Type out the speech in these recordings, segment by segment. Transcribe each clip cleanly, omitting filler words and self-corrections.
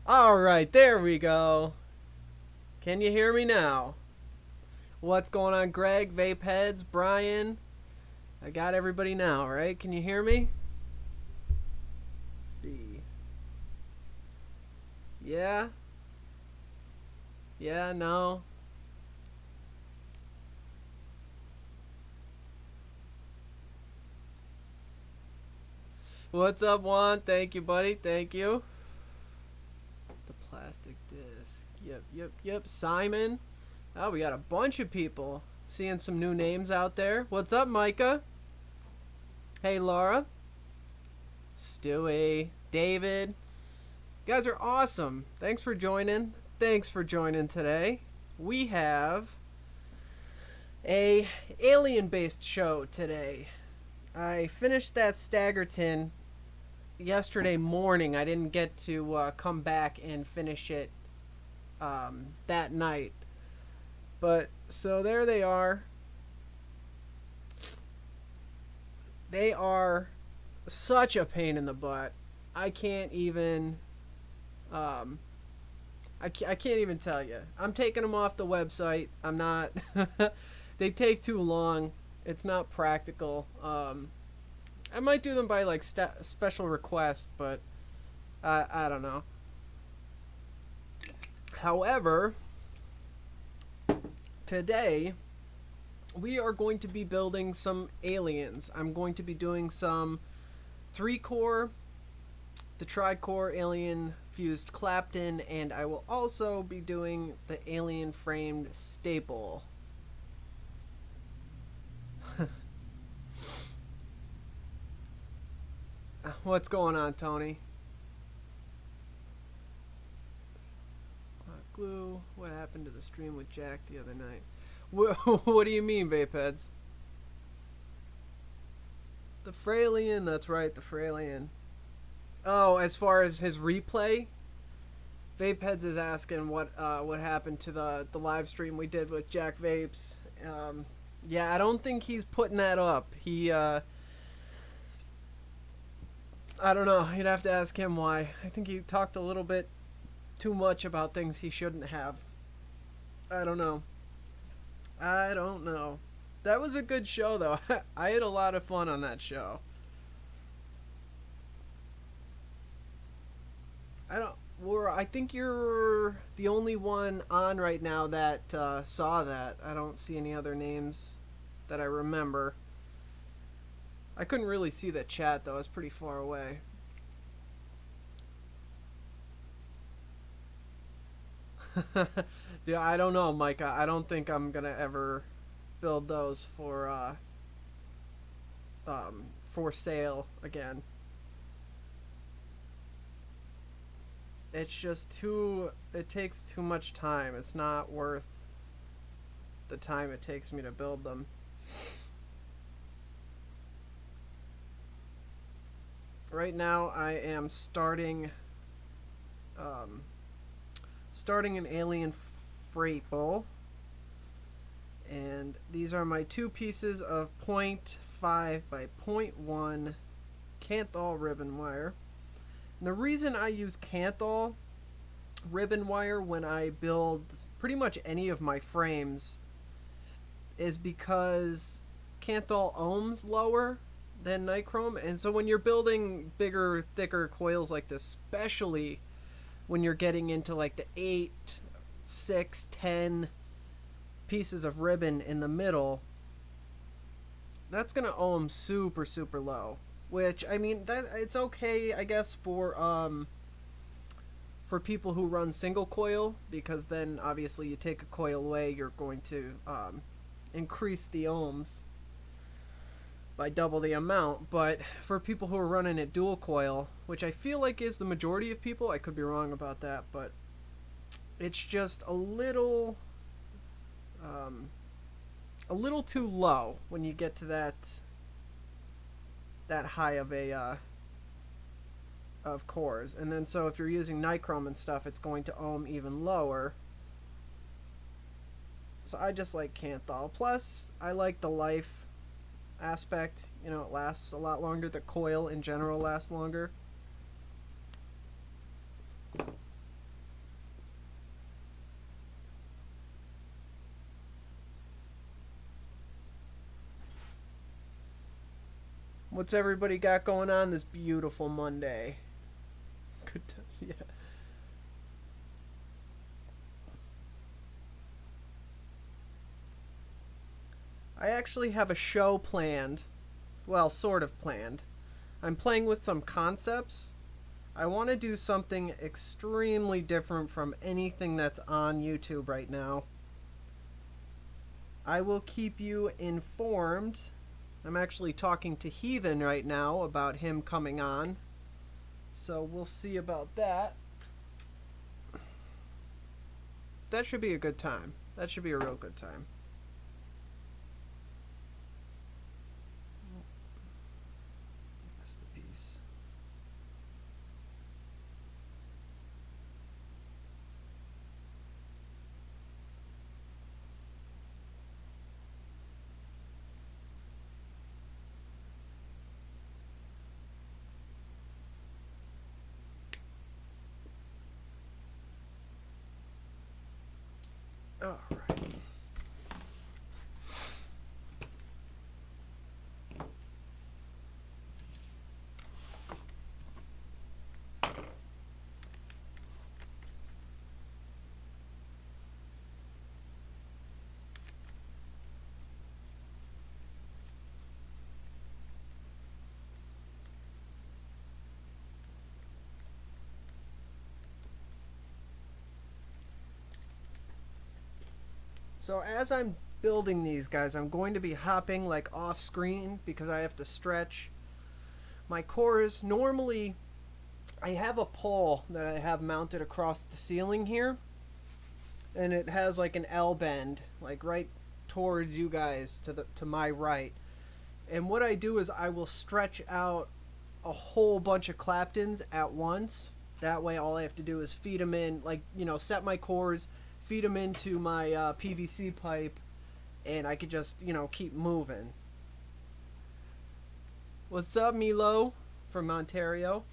All right, there we go. Can you hear me now? What's going on, Greg, Vape Heads, Brian? I got everybody now, right? Can you hear me? Let's see. Yeah? Yeah, no? What's up, Juan? Thank you, buddy. Thank you. The plastic disc. Yep. Simon. Oh, we got a bunch of people. Seeing some new names out there. What's up, Micah? Hey, Laura. Stewie. David. You guys are awesome. Thanks for joining. Thanks for joining today. We have a alien-based show today. I finished that Staggerton yesterday morning. I didn't get to come back and finish it that night. But, so there they are. They are such a pain in the butt. I can't even... I can't even tell you. I'm taking them off the website. I'm not... They take too long. It's not practical. I might do them by like special request, but I don't know. However, today we are going to be building some aliens. I'm going to be doing some 3-core, the tri-core alien fused Clapton, and I will also be doing the alien framed staple. What's going on, Tony? Glue. What happened to the stream with Jack the other night? What do you mean, Vapeheads? The Frailian, that's right, the Frailian. Oh, as far as his replay, Vapeheads is asking what happened to the live stream we did with Jack Vapes. Yeah, I don't think he's putting that up. He I don't know. You'd have to ask him why. I think he talked a little bit too much about things he shouldn't have. I don't know. That was a good show, though. I had a lot of fun on that show. I think you're the only one on right now that saw that. I don't see any other names that I remember. I couldn't really see the chat, though. I was pretty far away. Dude, I don't know, Micah. I don't think I'm gonna ever build those for sale again. It's just it takes too much time. It's not worth the time it takes me to build them. Right now I am starting an alien freight bull, and these are my 2 pieces of 0.5 by 0.1 kanthal ribbon wire. And the reason I use kanthal ribbon wire when I build pretty much any of my frames is because kanthal ohms lower than nichrome, and so when you're building bigger, thicker coils like this, especially when you're getting into like the 8, 6, 10 pieces of ribbon in the middle, that's gonna ohm super low. Which, I mean, that it's okay, I guess, for people who run single coil, because then obviously you take a coil away, you're going to increase the ohms by double the amount. But for people who are running it dual coil, which I feel like is the majority of people, I could be wrong about that, but it's just a little too low when you get to that high of of cores. And then so if you're using nichrome and stuff, it's going to ohm even lower. So I just like kanthal. Plus, I like the life aspect. You know, it lasts a lot longer. The coil in general lasts longer. What's everybody got going on this beautiful Monday? Good yeah. I actually have a show planned. Well, sort of planned. I'm playing with some concepts. I want to do something extremely different from anything that's on YouTube right now. I will keep you informed. I'm actually talking to Heathen right now about him coming on. So we'll see about that. That should be a good time. That should be a real good time. Masterpiece. All right. So as I'm building these guys, I'm going to be hopping like off screen because I have to stretch my cores. Normally, I have a pole that I have mounted across the ceiling here, and it has like an L bend, like right towards you guys to my right. And what I do is I will stretch out a whole bunch of claptons at once. That way, all I have to do is feed them in, like, set my cores, feed them into my PVC pipe, and I could just, keep moving. What's up, Milo from Ontario?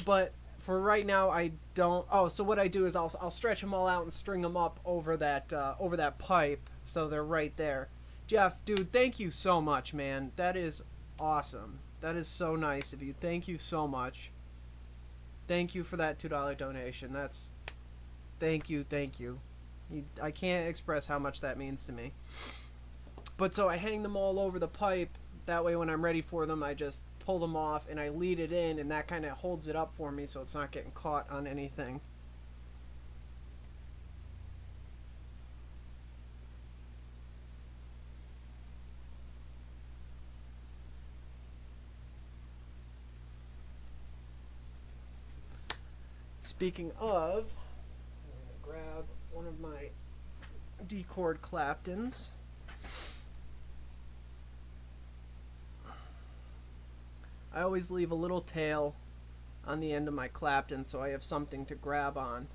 But for right now, I don't. Oh, so what I do is I'll stretch them all out and string them up over that pipe, so they're right there. Jeff, dude, thank you so much, man. That is awesome. That is so nice of you. Thank you so much. Thank you for that $2 donation. Thank you. I can't express how much that means to me. But so I hang them all over the pipe. That way when I'm ready for them, I just pull them off and I lead it in, and that kind of holds it up for me so it's not getting caught on anything. Speaking of, I'm going to grab one of my D-cord claptons. I always leave a little tail on the end of my clapton so I have something to grab on.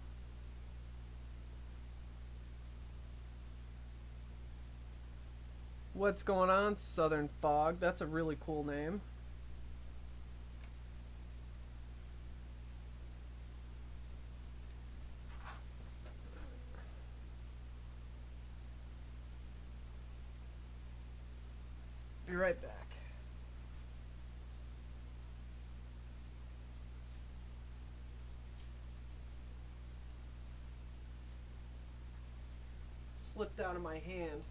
What's going on, Southern Fog? That's a really cool name. Be right back. Slipped out of my hand.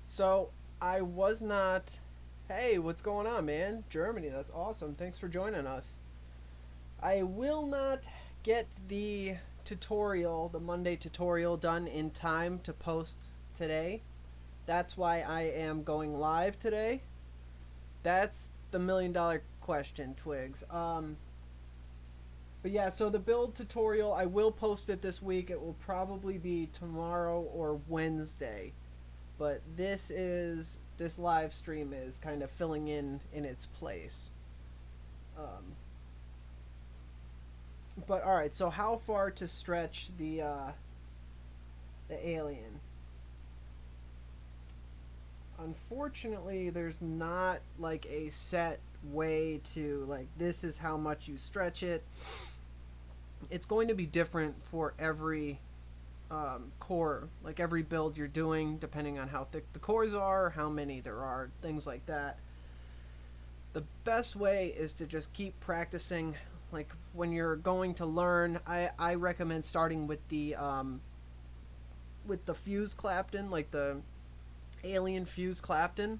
So I was not. Hey, what's going on, man? Germany, that's awesome. Thanks for joining us. I will not get the tutorial, the Monday tutorial, done in time to post today. That's why I am going live today. That's the $1,000,000 question, Twigs. But yeah, so the build tutorial, I will post it this week. It will probably be tomorrow or Wednesday. But this live stream is kind of filling in its place. But all right, so how far to stretch the alien? Unfortunately, there's not like a set way to like this is how much you stretch it. It's going to be different for every core, like every build you're doing, depending on how thick the cores are, how many there are, things like that. The best way is to just keep practicing. Like when you're going to learn, I recommend starting with the fuse clapton, like the alien fuse clapton.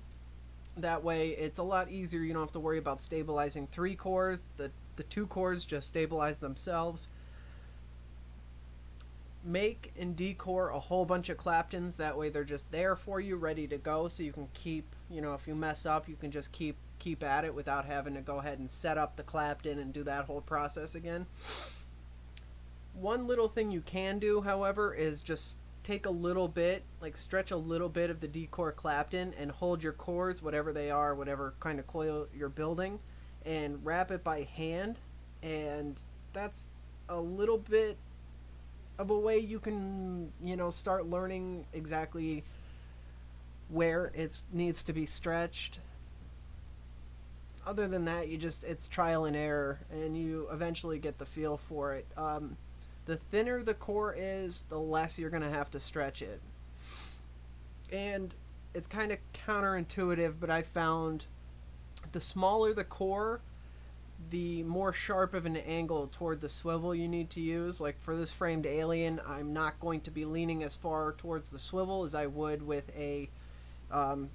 That way it's a lot easier. You don't have to worry about stabilizing 3 cores. The 2 cores just stabilize themselves. Make and decore a whole bunch of claptons. That way they're just there for you, ready to go, so you can keep, if you mess up, you can just keep at it without having to go ahead and set up the clapton and do that whole process again. One little thing you can do, however, is just take a little bit, like stretch a little bit of the decore clapton and hold your cores, whatever they are, whatever kind of coil you're building, and wrap it by hand. And that's a little bit of a way you can, start learning exactly where it needs to be stretched. Other than that, it's trial and error, and you eventually get the feel for it. The thinner the core is, the less you're going to have to stretch it. And it's kind of counterintuitive, but I found the smaller the core, the more sharp of an angle toward the swivel you need to use. Like for this framed alien, I'm not going to be leaning as far towards the swivel as I would with a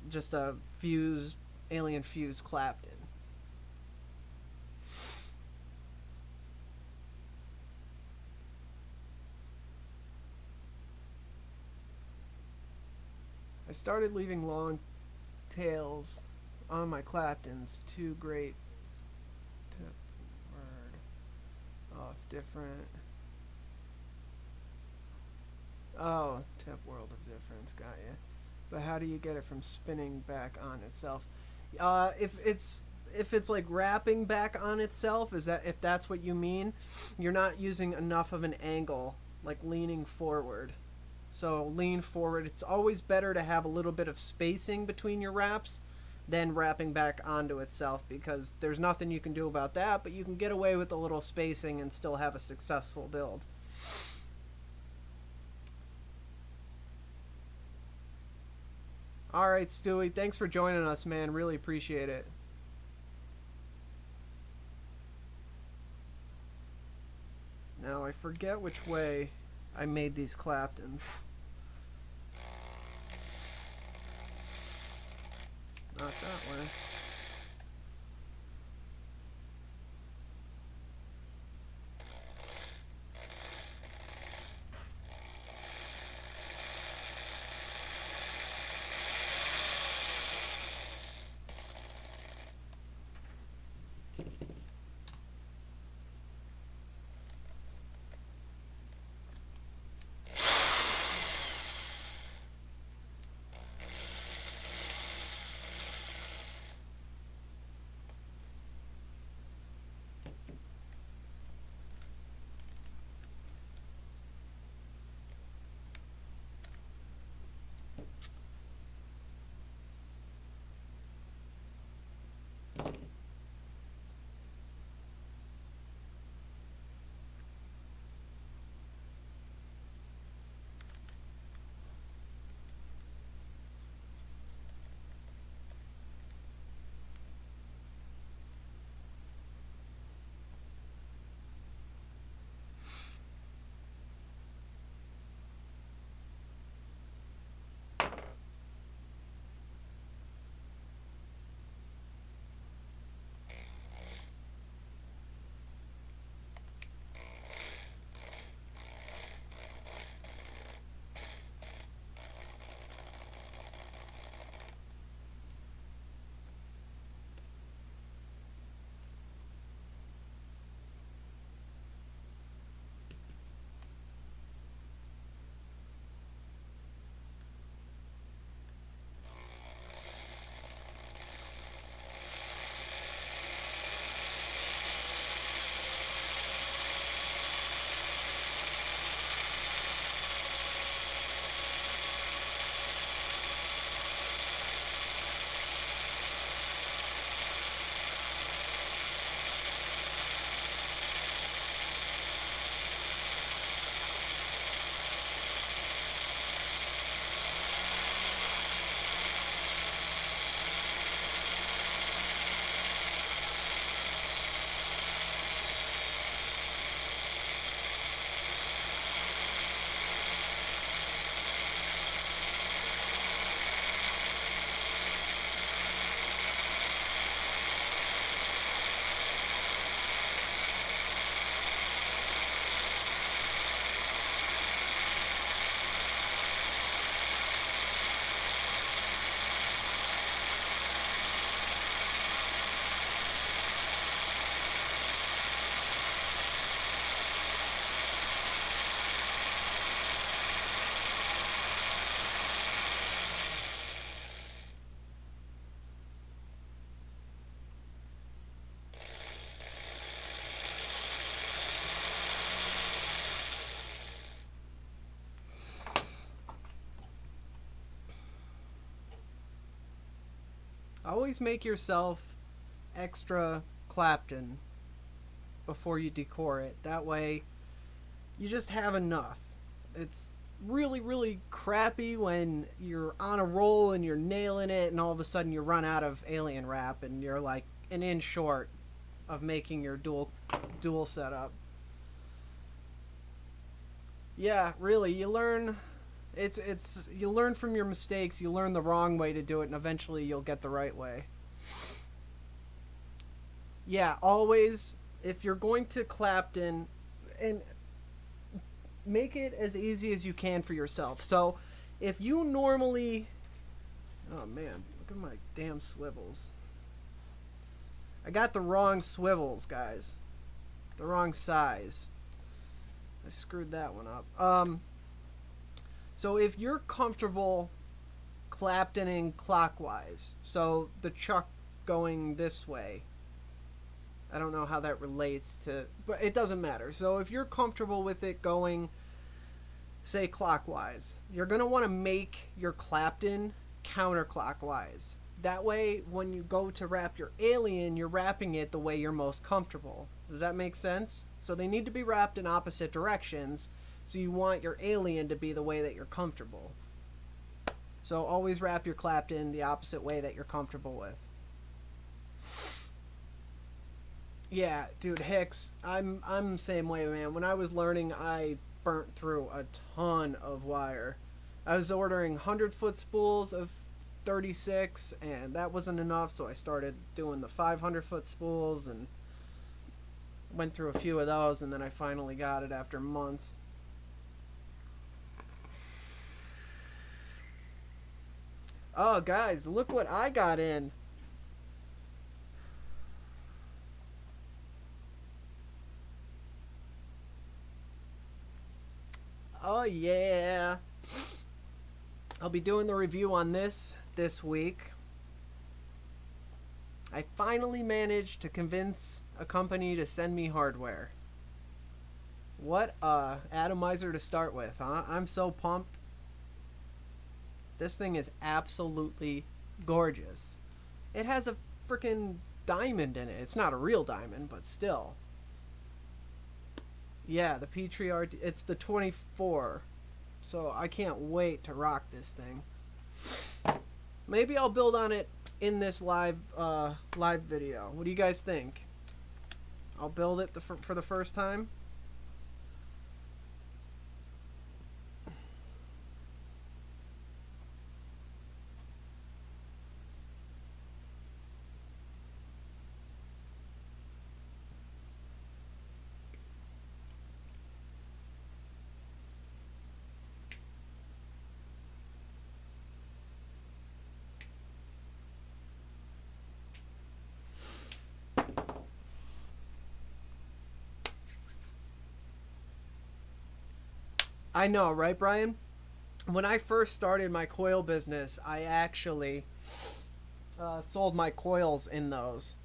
just a alien fuse clapton. I started leaving long tails on my claptons. Too great tip word off different. Oh, tip world of difference, got ya. But how do you get it from spinning back on itself? If it's like wrapping back on itself, if that's what you mean, you're not using enough of an angle, like leaning forward. So lean forward. It's always better to have a little bit of spacing between your wraps than wrapping back onto itself, because there's nothing you can do about that, but you can get away with a little spacing and still have a successful build. Alright, Stewie, thanks for joining us, man. Really appreciate it. Now, I forget which way I made these claptons. Not that way. Always make yourself extra clapton before you decore it. That way you just have enough. It's really, really crappy when you're on a roll and you're nailing it and all of a sudden you run out of alien wrap and you're like an inch short of making your dual setup. Yeah, really, you learn. It's you learn from your mistakes. You learn the wrong way to do it, and eventually you'll get the right way. Yeah, always, if you're going to Clapton, and make it as easy as you can for yourself. So, if you normally, oh man, look at my damn swivels. I got the wrong swivels, guys. The wrong size. I screwed that one up. So if you're comfortable Claptoning clockwise, so the chuck going this way, I don't know how that relates to, but it doesn't matter. So if you're comfortable with it going, say, clockwise, you're going to want to make your Clapton counterclockwise. That way, when you go to wrap your alien, you're wrapping it the way you're most comfortable. Does that make sense? So they need to be wrapped in opposite directions, so you want your alien to be the way that you're comfortable. So always wrap your Clapton the opposite way that you're comfortable with. Yeah, dude, Hicks, I'm the same way, man. When I was learning, I burnt through a ton of wire. I was ordering 100-foot spools of 36, and that wasn't enough, so I started doing the 500-foot spools and went through a few of those, and then I finally got it after months. Oh, guys, look what I got in. Oh, yeah. I'll be doing the review on this week. I finally managed to convince a company to send me hardware. What a atomizer to start with, huh? I'm so pumped. This thing is absolutely gorgeous. It has a freaking diamond in it. It's not a real diamond, but still. Yeah, the Petri art. It's the 24. So I can't wait to rock this thing. Maybe I'll build on it in this live video. What do you guys think? I'll build it for the first time. I know, right, Brian? When I first started my coil business, I actually sold my coils in those.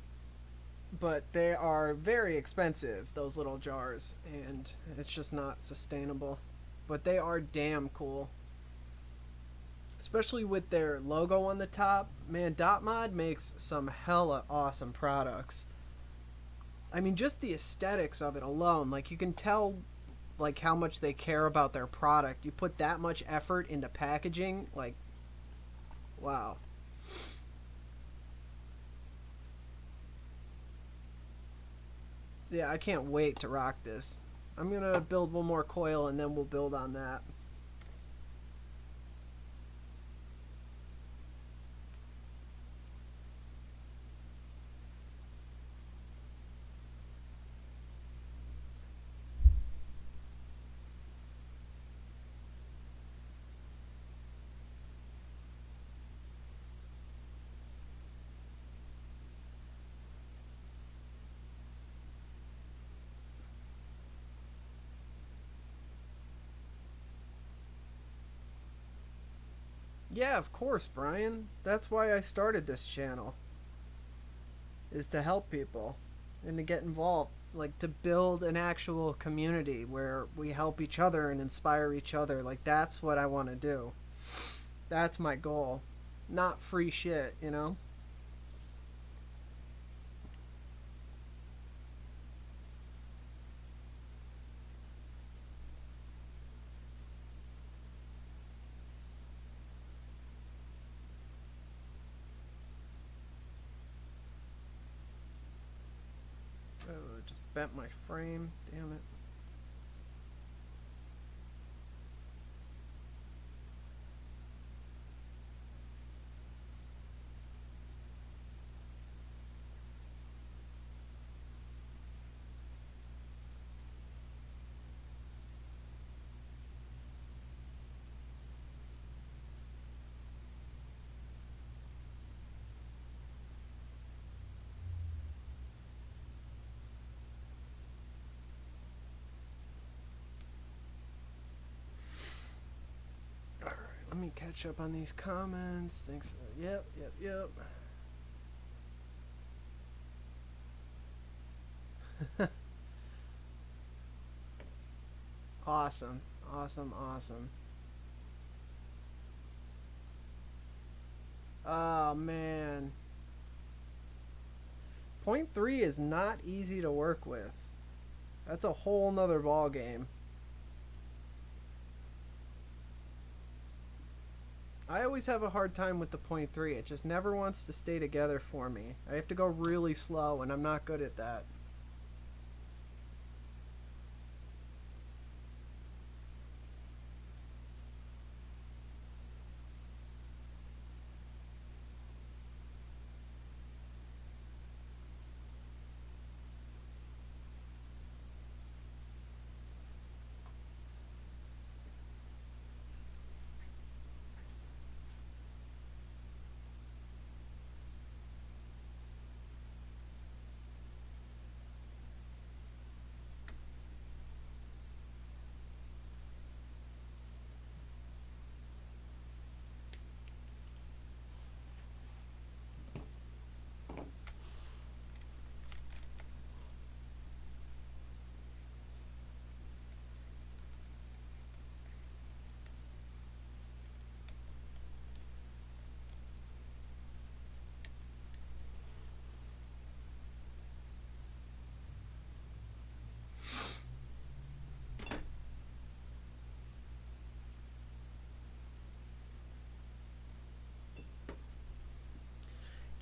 But they are very expensive, those little jars, and it's just not sustainable. But they are damn cool. Especially with their logo on the top. Man, DotMod makes some hella awesome products. I mean, just the aesthetics of it alone, like you can tell like how much they care about their product. You put that much effort into packaging, like, wow. Yeah, I can't wait to rock this. I'm gonna build one more coil and then we'll build on that. Yeah, of course, Brian. That's why I started this channel. Is to help people and to get involved, like to build an actual community where we help each other and inspire each other. Like that's what I want to do. That's my goal. Not free shit, you know? bent my frame. Damn it. Let me catch up on these comments. Thanks for yep. Awesome. Oh man. Point 3 is not easy to work with. That's a whole nother ball game. I always have a hard time with the point 3. It just never wants to stay together for me. I have to go really slow, and I'm not good at that.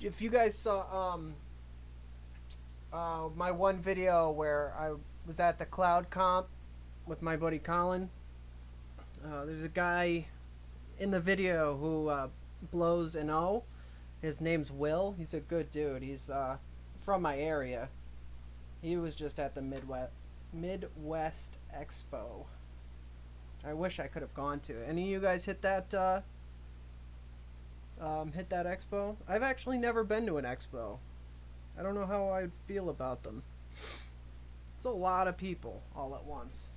If you guys saw my one video where I was at the cloud comp with my buddy Colin, there's a guy in the video who blows an O. His name's Will. He's a good dude. He's from my area. He was just at the Midwest Expo. I wish I could have gone to it. Any of you guys hit that expo? I've actually never been to an expo. I don't know how I'd feel about them. It's a lot of people all at once.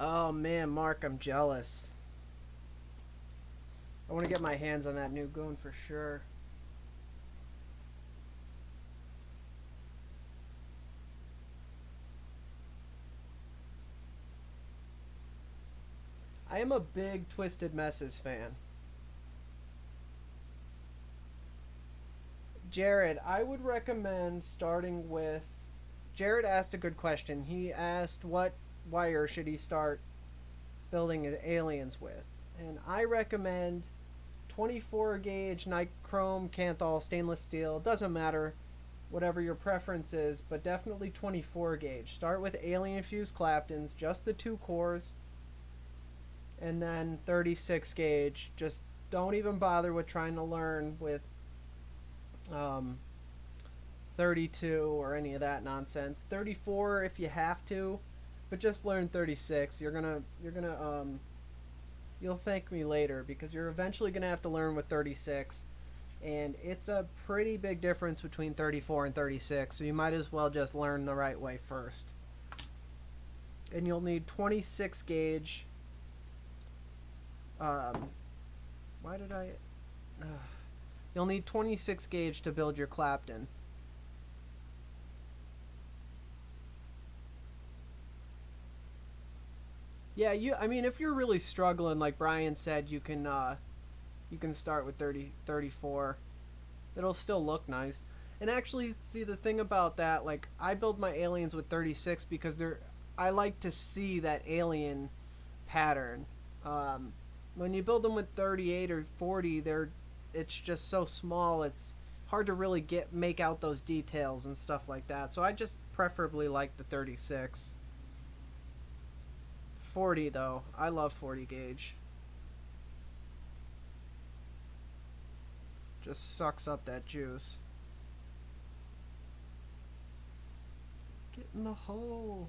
Oh man, Mark, I'm jealous. I want to get my hands on that new goon for sure. I am a big Twisted Messes fan. Jared, I would recommend starting with... Jared asked a good question. He asked what wire should he start building aliens with. And I recommend 24 gauge nichrome, kanthal, stainless steel. Doesn't matter, whatever your preference is, but definitely 24 gauge. Start with alien fused claptons, just the 2 cores, and then 36 gauge. Just don't even bother with trying to learn with 32 or any of that nonsense. 34 if you have to, but just learn 36. You'll thank me later, because you're eventually gonna have to learn with 36, and it's a pretty big difference between 34 and 36, so you might as well just learn the right way first. And you'll need 26 gauge. You'll need 26 gauge to build your clapton. Yeah, I mean, if you're really struggling, like Brian said, you can you can start with 30, 34. It'll still look nice. And actually, see, the thing about that, like, I build my aliens with 36 because I like to see that alien pattern. When you build them with 38 or 40, it's just so small, it's hard to really make out those details and stuff like that. So I just preferably like the 36. 40 though, I love 40 gauge. Just sucks up that juice. Get in the hole.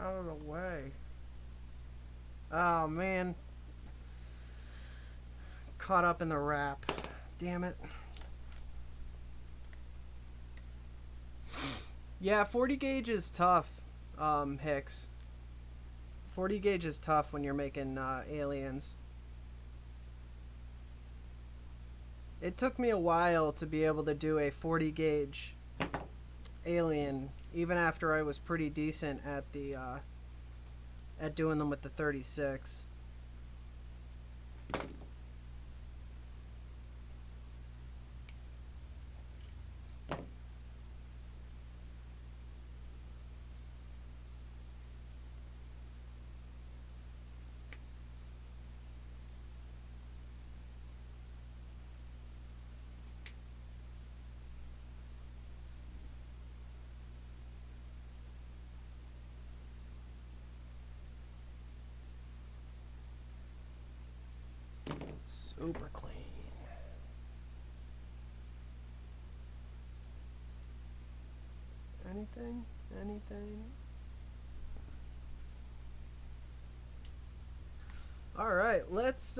Out of the way. Oh man. Caught up in the wrap. Damn it. Yeah, 40 gauge is tough, Hicks. 40 gauge is tough when you're making aliens. It took me a while to be able to do a 40 gauge alien, even after I was pretty decent at the at doing them with the 36. Super clean. Anything? Anything? Alright, let's,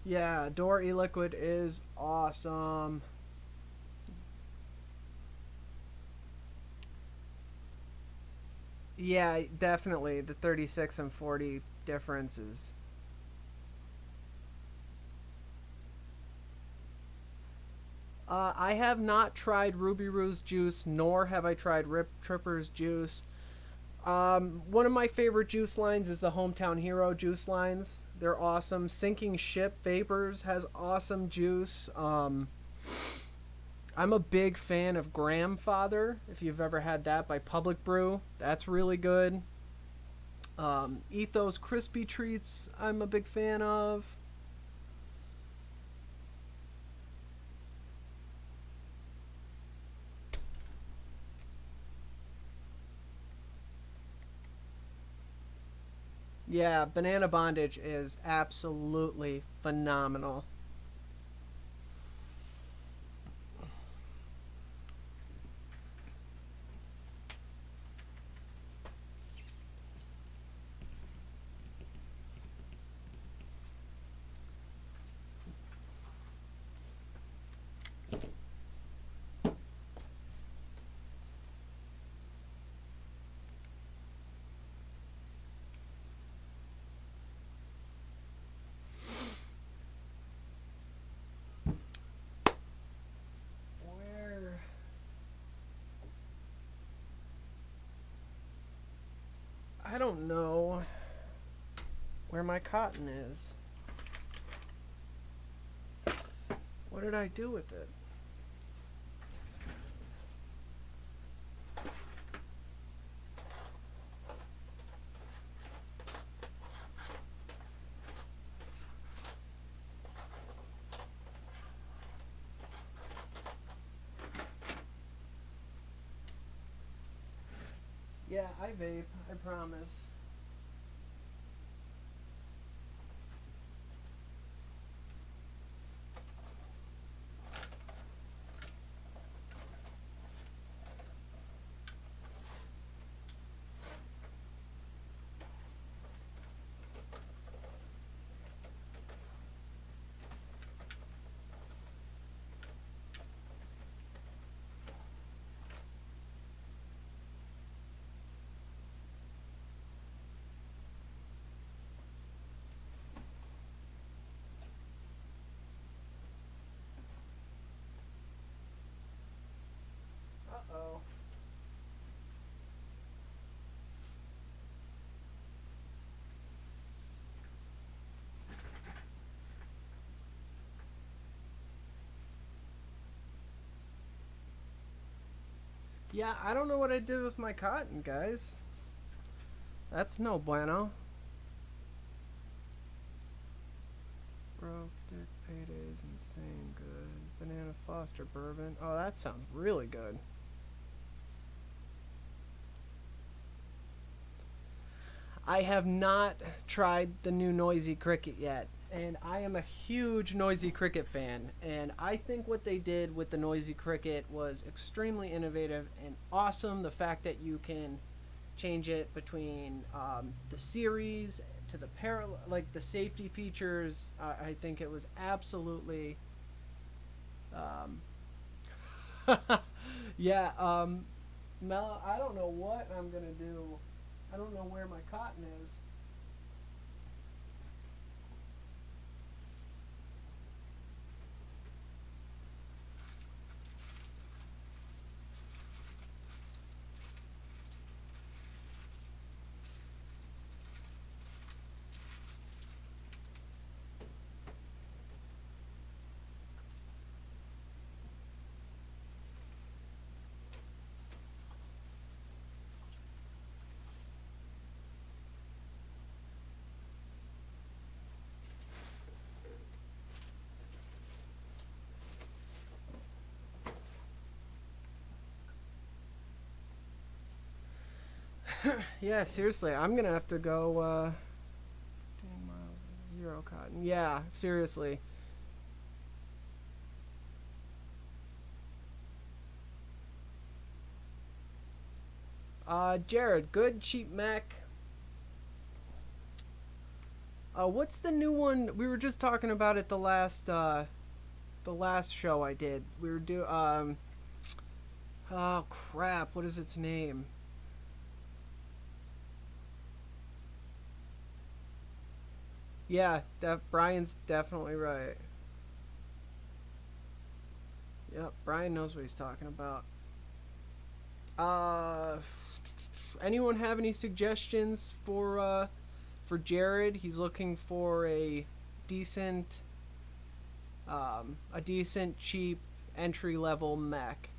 yeah, door e-liquid is awesome. Yeah, definitely, the 36 and 40 differences. I have not tried Ruby Roo's juice, nor have I tried Rip Tripper's juice. One of my favorite juice lines is the Hometown Hero juice lines. They're awesome. Sinking Ship Vapors has awesome juice. I'm a big fan of Grandfather, if you've ever had that by Public Brew. That's really good. Ethos Crispy Treats I'm a big fan of. Yeah, Banana Bondage is absolutely phenomenal. I don't know where my cotton is. What did I do with it? Yeah, I vape, I promise. Uh-oh. Yeah, I don't know what I did with my cotton, guys. That's no bueno. Broke Dick Payday's insane good. Banana Foster bourbon. Oh, that sounds really good. I have not tried the new Noisy Cricket yet, and I am a huge Noisy Cricket fan. And I think what they did with the Noisy Cricket was extremely innovative and awesome. The fact that you can change it between the series to the parallel, like the safety features. I think it was absolutely, um, yeah. Mel, I don't know what I'm gonna do. I don't know where my cotton is. Yeah, seriously, I'm gonna have to go. 10 miles, zero cotton. Yeah, seriously. Jared, good cheap Mac. What's the new one? We were just talking about it the last show I did. We were oh crap, what is its name? Yeah, Brian's definitely right. Yep, Brian knows what he's talking about. Uh, anyone have any suggestions for Jared? He's looking for decent a decent cheap entry level mech.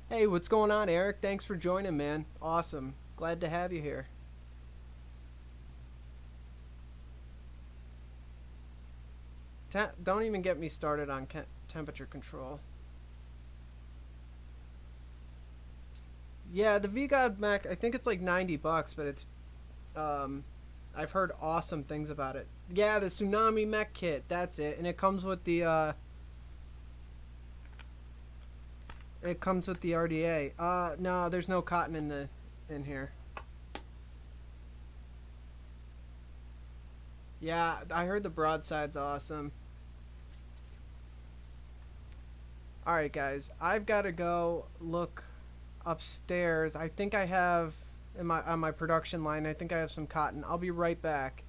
Hey, what's going on, Eric? Thanks for joining, man. Awesome. Glad to have you here. Don't even get me started on temperature control. Yeah, the VGod mech, I think it's like 90 bucks, but it's um I've heard awesome things about it. Yeah, the Tsunami mech kit, that's it. And it comes with the RDA. No, there's no cotton in here. Yeah, I heard the broadside's awesome. All right, guys, I've got to go look upstairs. I think I have in my on my production line. I think I have some cotton. I'll be right back.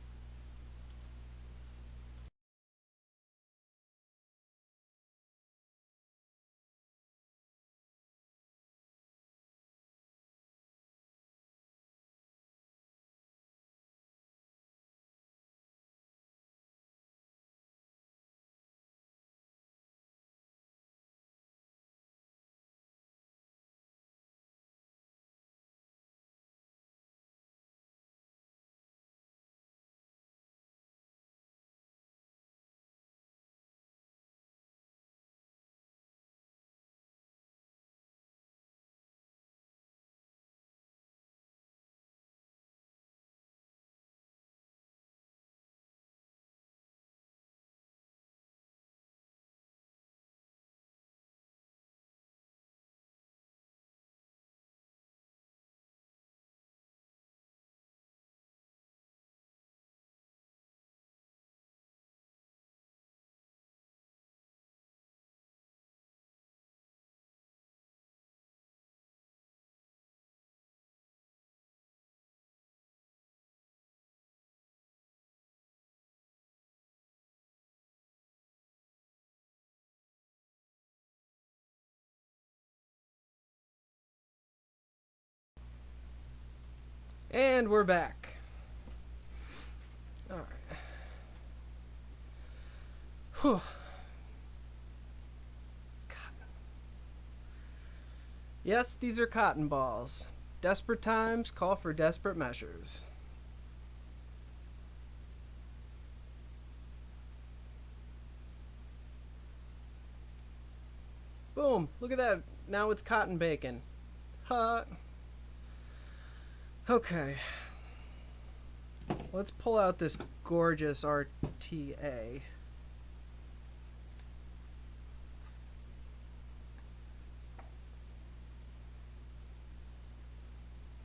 And we're back. Alright. Whew. Cotton. Yes, these are cotton balls. Desperate times call for desperate measures. Boom! Look at that. Now it's cotton bacon. Hot. Okay. Let's pull out this gorgeous RTA.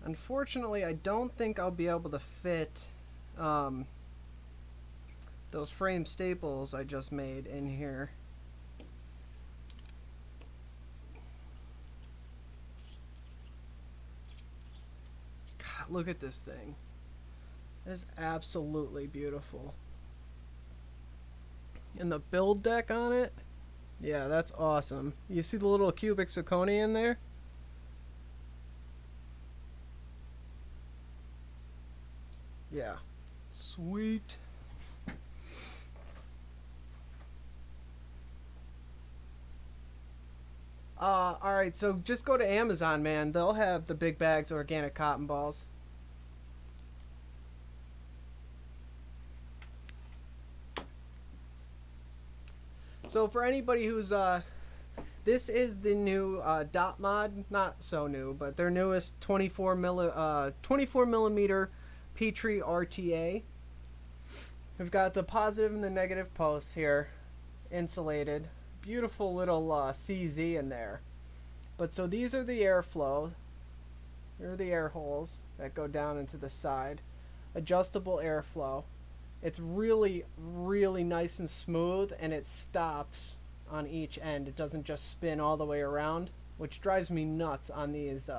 Unfortunately, I don't think I'll be able to fit those frame staples I just made in here. God, look at this thing. It's absolutely beautiful. And the build deck on it, yeah, that's awesome. You see the little cubic zirconia in there? Yeah. Sweet. Alright, so just go to Amazon, man. They'll have the big bags of organic cotton balls. So for anybody who's, this is the new dot mod, not so new, but their newest 24 millimeter Petri RTA. We've got the positive and the negative posts here, insulated. Beautiful little CZ in there. But so these are the airflow. Here are the air holes that go down into the side. Adjustable airflow. It's really, really nice and smooth, and it stops on each end. It doesn't just spin all the way around, which drives me nuts on these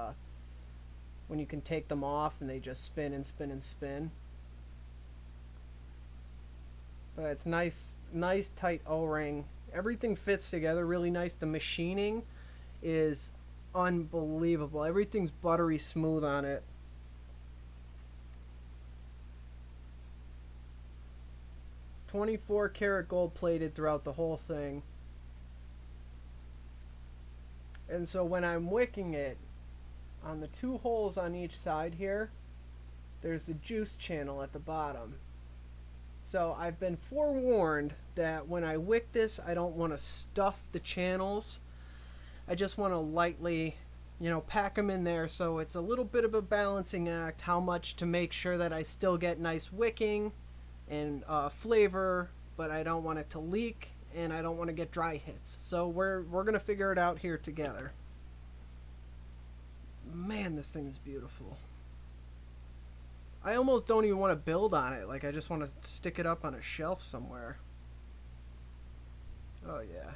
when you can take them off and they just spin and spin and spin. But it's nice tight O-ring. Everything fits together really nice. The machining is unbelievable. Everything's buttery smooth on it. .24 karat gold plated throughout the whole thing. And so when I'm wicking it, on the two holes on each side here, there's the juice channel at the bottom. So I've been forewarned that when I wick this, I don't want to stuff the channels. I just want to lightly, you know, pack them in there, so it's a little bit of a balancing act how much to make sure that I still get nice wicking and flavor, but I don't want it to leak and I don't want to get dry hits. So we're gonna figure it out here together. Man, this thing is beautiful. I almost don't even want to build on it. Like, I just want to stick it up on a shelf somewhere. Oh yeah.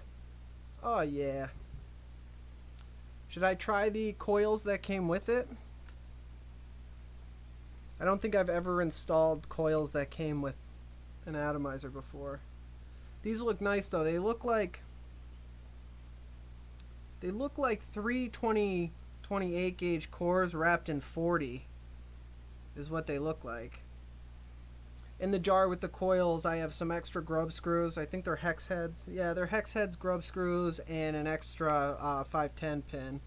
Oh yeah. Should I try the coils that came with it? I don't think I've ever installed coils that came with an atomizer before. These look nice though. They look like three 28 gauge cores wrapped in 40 is what they look like. In the jar with the coils, I have some extra grub screws. I think they're hex heads. Yeah, they're hex heads, grub screws, and an extra 510 pin.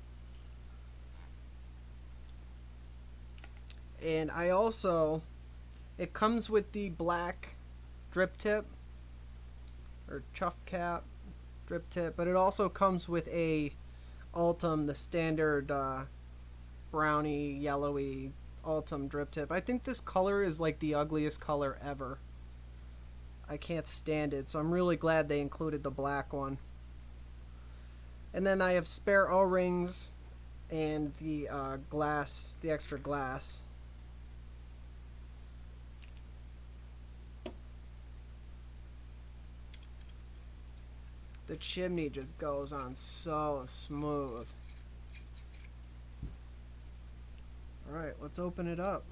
And I also, it comes with the black drip tip or chuff cap drip tip, but it also comes with a Ultim, the standard brownie yellowy Ultim drip tip. I think this color is like the ugliest color ever. I can't stand it, so I'm really glad they included the black one. And then I have spare O-rings and the glass, the extra glass. The chimney just goes on so smooth. Alright, let's open it up.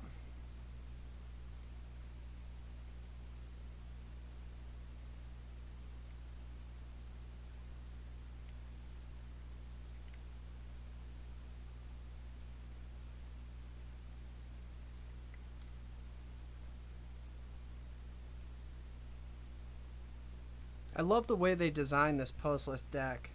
I love the way they designed this postless deck.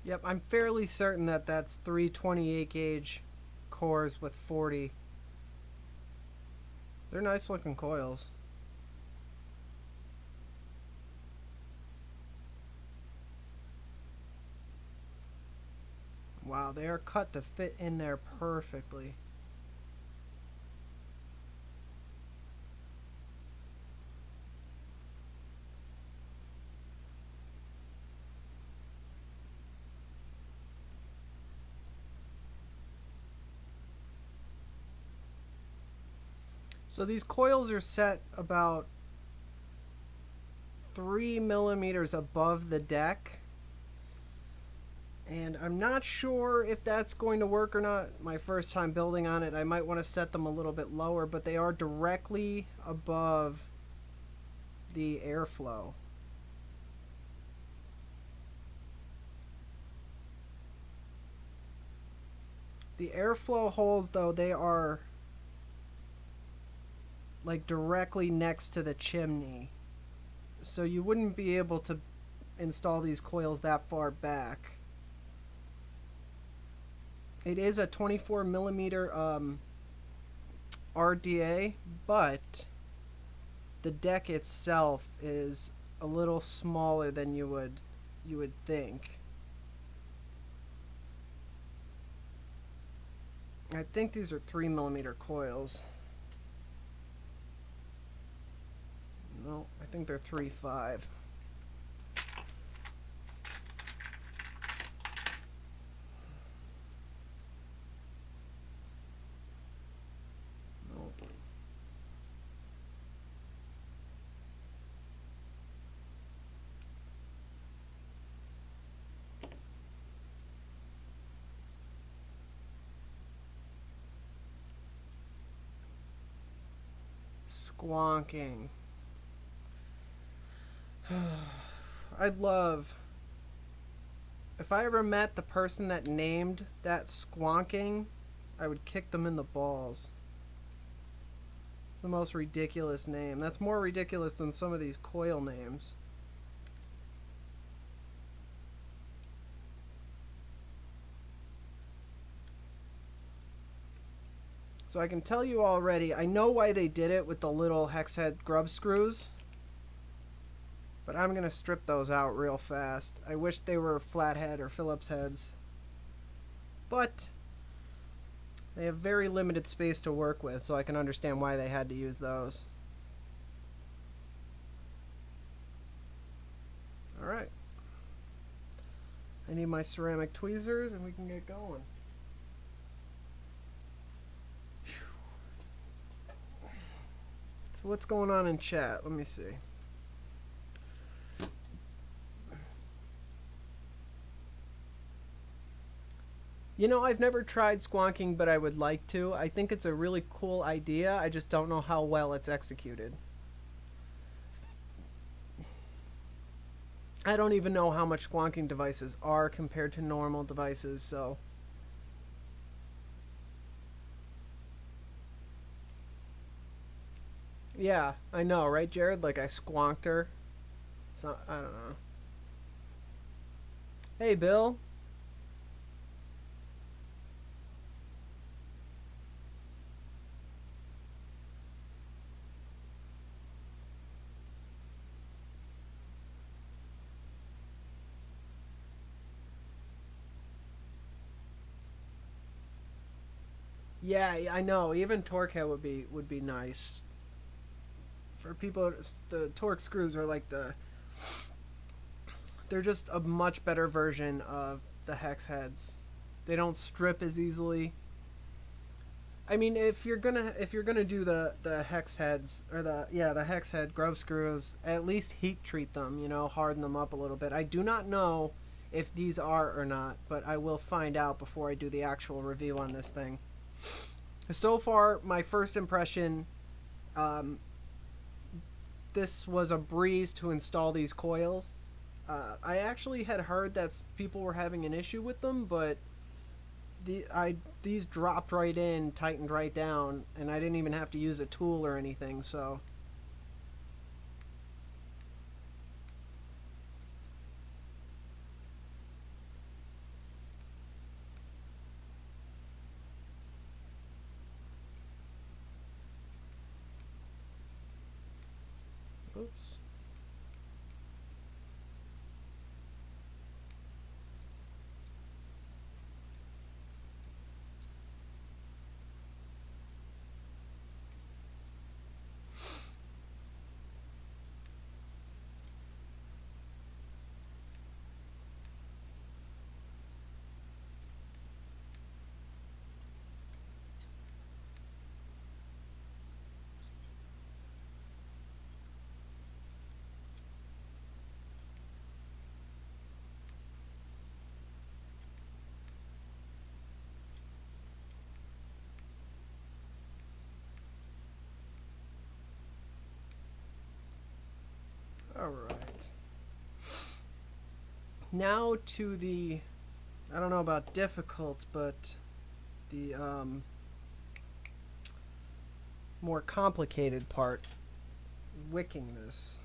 Yep, I'm fairly certain that that's 328 gauge cores with 40. They're nice looking coils. Wow, they are cut to fit in there perfectly. So these coils are set about 3 millimeters above the deck. And I'm not sure if that's going to work or not. My first time building on it, I might want to set them a little bit lower, but they are directly above the airflow. The airflow holes, though, they are like directly next to the chimney. So you wouldn't be able to install these coils that far back. It is a 24 millimeter RDA, but the deck itself is a little smaller than you would think. I think these are 3 millimeter coils. No, I think they're 3.5. No. Squonking. I'd love if I ever met the person that named that squonking, I would kick them in the balls. It's the most ridiculous name. That's more ridiculous than some of these coil names. So I can tell you already, I know why they did it with the little hex head grub screws. But I'm going to strip those out real fast. I wish they were flathead or Phillips heads. But they have very limited space to work with, so I can understand why they had to use those. Alright. I need my ceramic tweezers and we can get going. So what's going on in chat? Let me see. You know, I've never tried squonking, but I would like to. I think it's a really cool idea. I just don't know how well it's executed. I don't even know how much squonking devices are compared to normal devices, so... Yeah, I know, right, Jared? Like, I squonked her. So, I don't know. Hey, Bill. Yeah, I know. Even torque head would be nice. For people, the torque screws are like they're just a much better version of the hex heads. They don't strip as easily. I mean, if you're gonna do the hex heads or the hex head grub screws, at least heat treat them. You know, harden them up a little bit. I do not know if these are or not, but I will find out before I do the actual review on this thing. So far, my first impression, this was a breeze to install these coils. I actually had heard that people were having an issue with them, but these dropped right in, tightened right down, and I didn't even have to use a tool or anything, so. Oops. Alright. Now to the, I don't know about difficult, but the more complicated part, wicking this.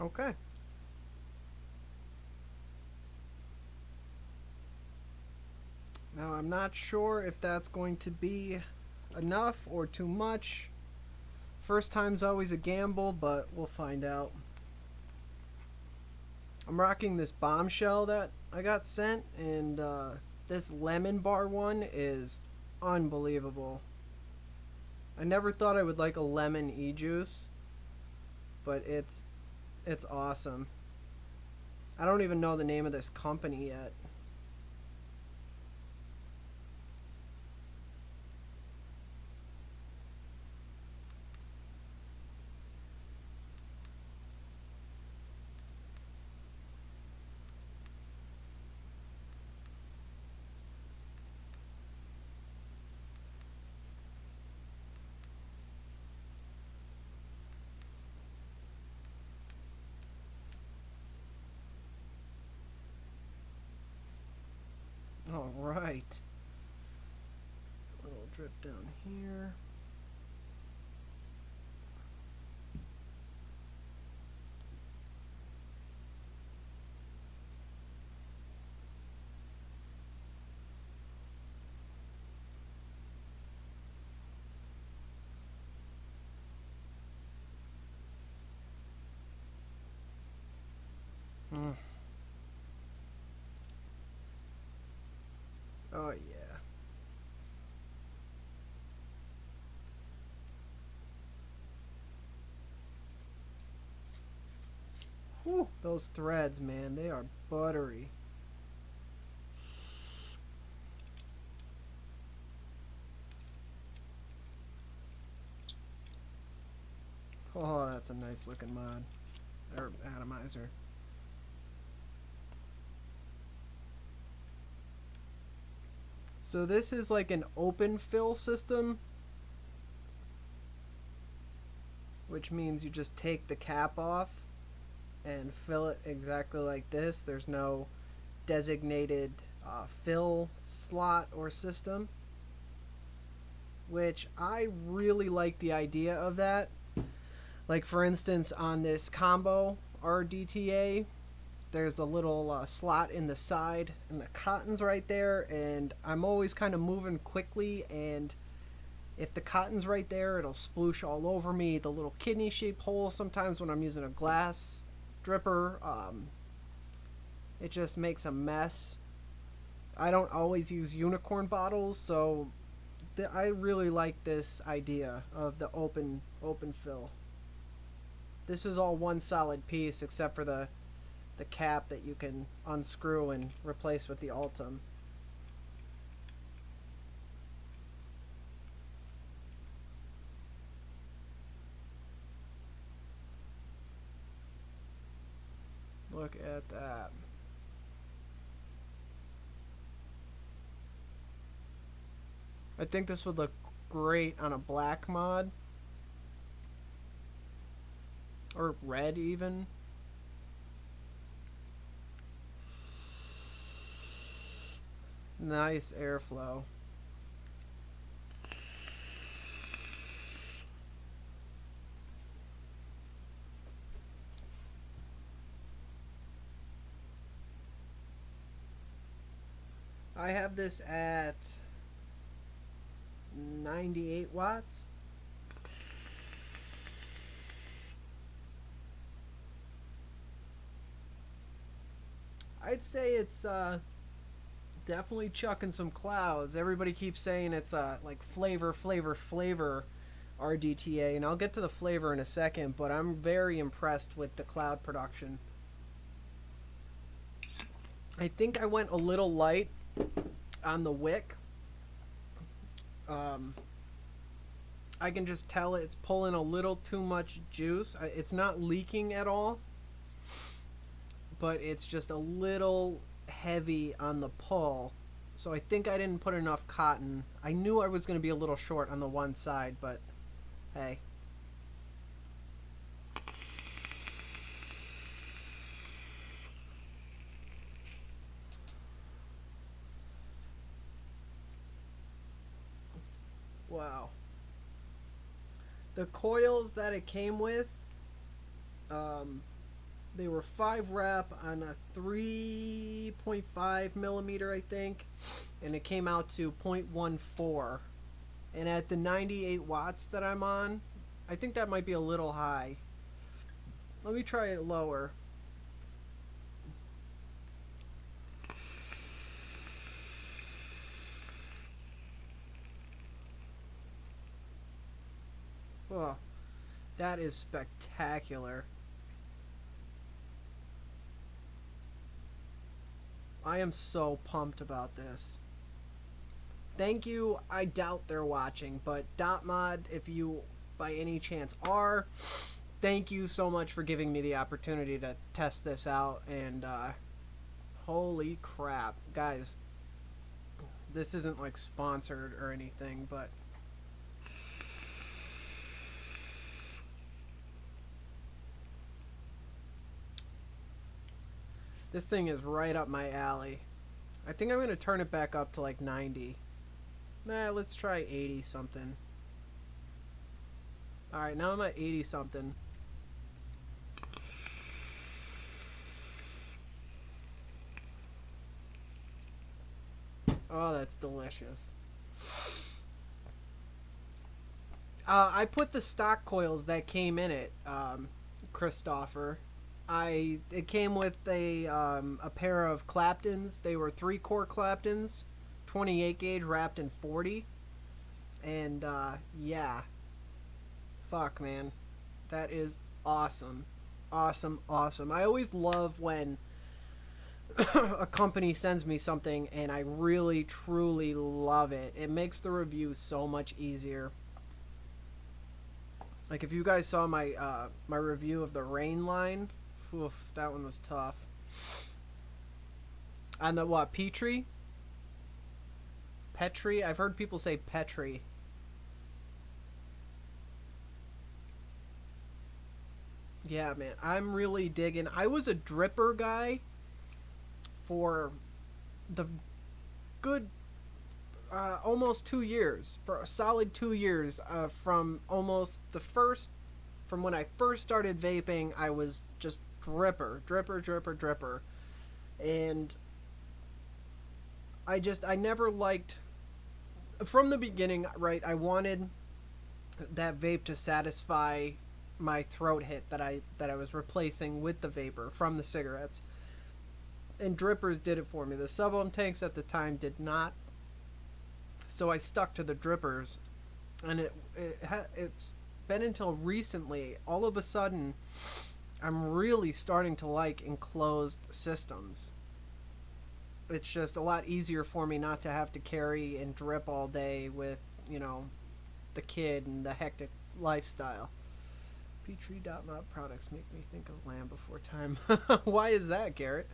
Okay. Now I'm not sure if that's going to be enough or too much. First time's always a gamble, but we'll find out. I'm rocking this bombshell that I got sent, and this lemon bar one is unbelievable. I never thought I would like a lemon e-juice, but it's awesome. I don't even know the name of this company yet. All right. A little drip down here. Oh yeah. Whew, those threads, man, they are buttery. Oh, that's a nice looking mod. Or atomizer. So this is like an open fill system, which means you just take the cap off and fill it exactly like this. There's no designated fill slot or system, which I really like the idea of that. Like for instance, on this combo rdta, there's a little slot in the side and the cotton's right there, and I'm always kind of moving quickly, and if the cotton's right there, it'll sploosh all over me. The little kidney shaped hole sometimes when I'm using a glass dripper, it just makes a mess. I don't always use unicorn bottles, so I really like this idea of the open fill. This is all one solid piece except for the cap that you can unscrew and replace with the Ultim. Look at that. I think this would look great on a black mod. Or red even. Nice airflow. I have this at 98 watts. I'd say it's definitely chucking some clouds. Everybody keeps saying it's like flavor rdta, and I'll get to the flavor in a second, but I'm very impressed with the cloud production. I think I went a little light on the wick. I can just tell it's pulling a little too much juice. It's not leaking at all, but it's just a little heavy on the pull. So I think I didn't put enough cotton. I knew I was going to be a little short on the one side, but hey. Wow. The coils that it came with, they were 5 rep on a 3.5 millimeter, I think, and it came out to 0.14. And at the 98 watts that I'm on, I think that might be a little high. Let me try it lower. Oh, that is spectacular. I am so pumped about this. Thank you. I doubt they're watching, but .mod, if you by any chance are, thank you so much for giving me the opportunity to test this out. And holy crap, guys, this isn't like sponsored or anything, but this thing is right up my alley. I think I'm going to turn it back up to like 90. Nah, let's try 80 something. Alright, now I'm at 80 something. Oh, that's delicious. I put the stock coils that came in it, Christopher. It came with a pair of claptons. They were 3-core claptons, 28 gauge wrapped in 40, and yeah, fuck man, that is awesome, awesome, awesome. I always love when a company sends me something and I really truly love it. It makes the review so much easier. Like if you guys saw my my review of the Rain line, oof, that one was tough. And the what, Petri? Petri? I've heard people say Petri. Yeah, man, I'm really digging. I was a dripper guy for the good almost 2 years, for a solid 2 years, from almost from when I first started vaping. I was just dripper, and I never liked, from the beginning, right, I wanted that vape to satisfy my throat hit that I was replacing with the vapor from the cigarettes, and drippers did it for me. The sub-ohm tanks at the time did not. So I stuck to the drippers, and it's been until recently, all of a sudden, I'm really starting to like enclosed systems. It's just a lot easier for me not to have to carry and drip all day with, you know, the kid and the hectic lifestyle. Petri.mod products make me think of Land Before Time. Why is that, Garrett?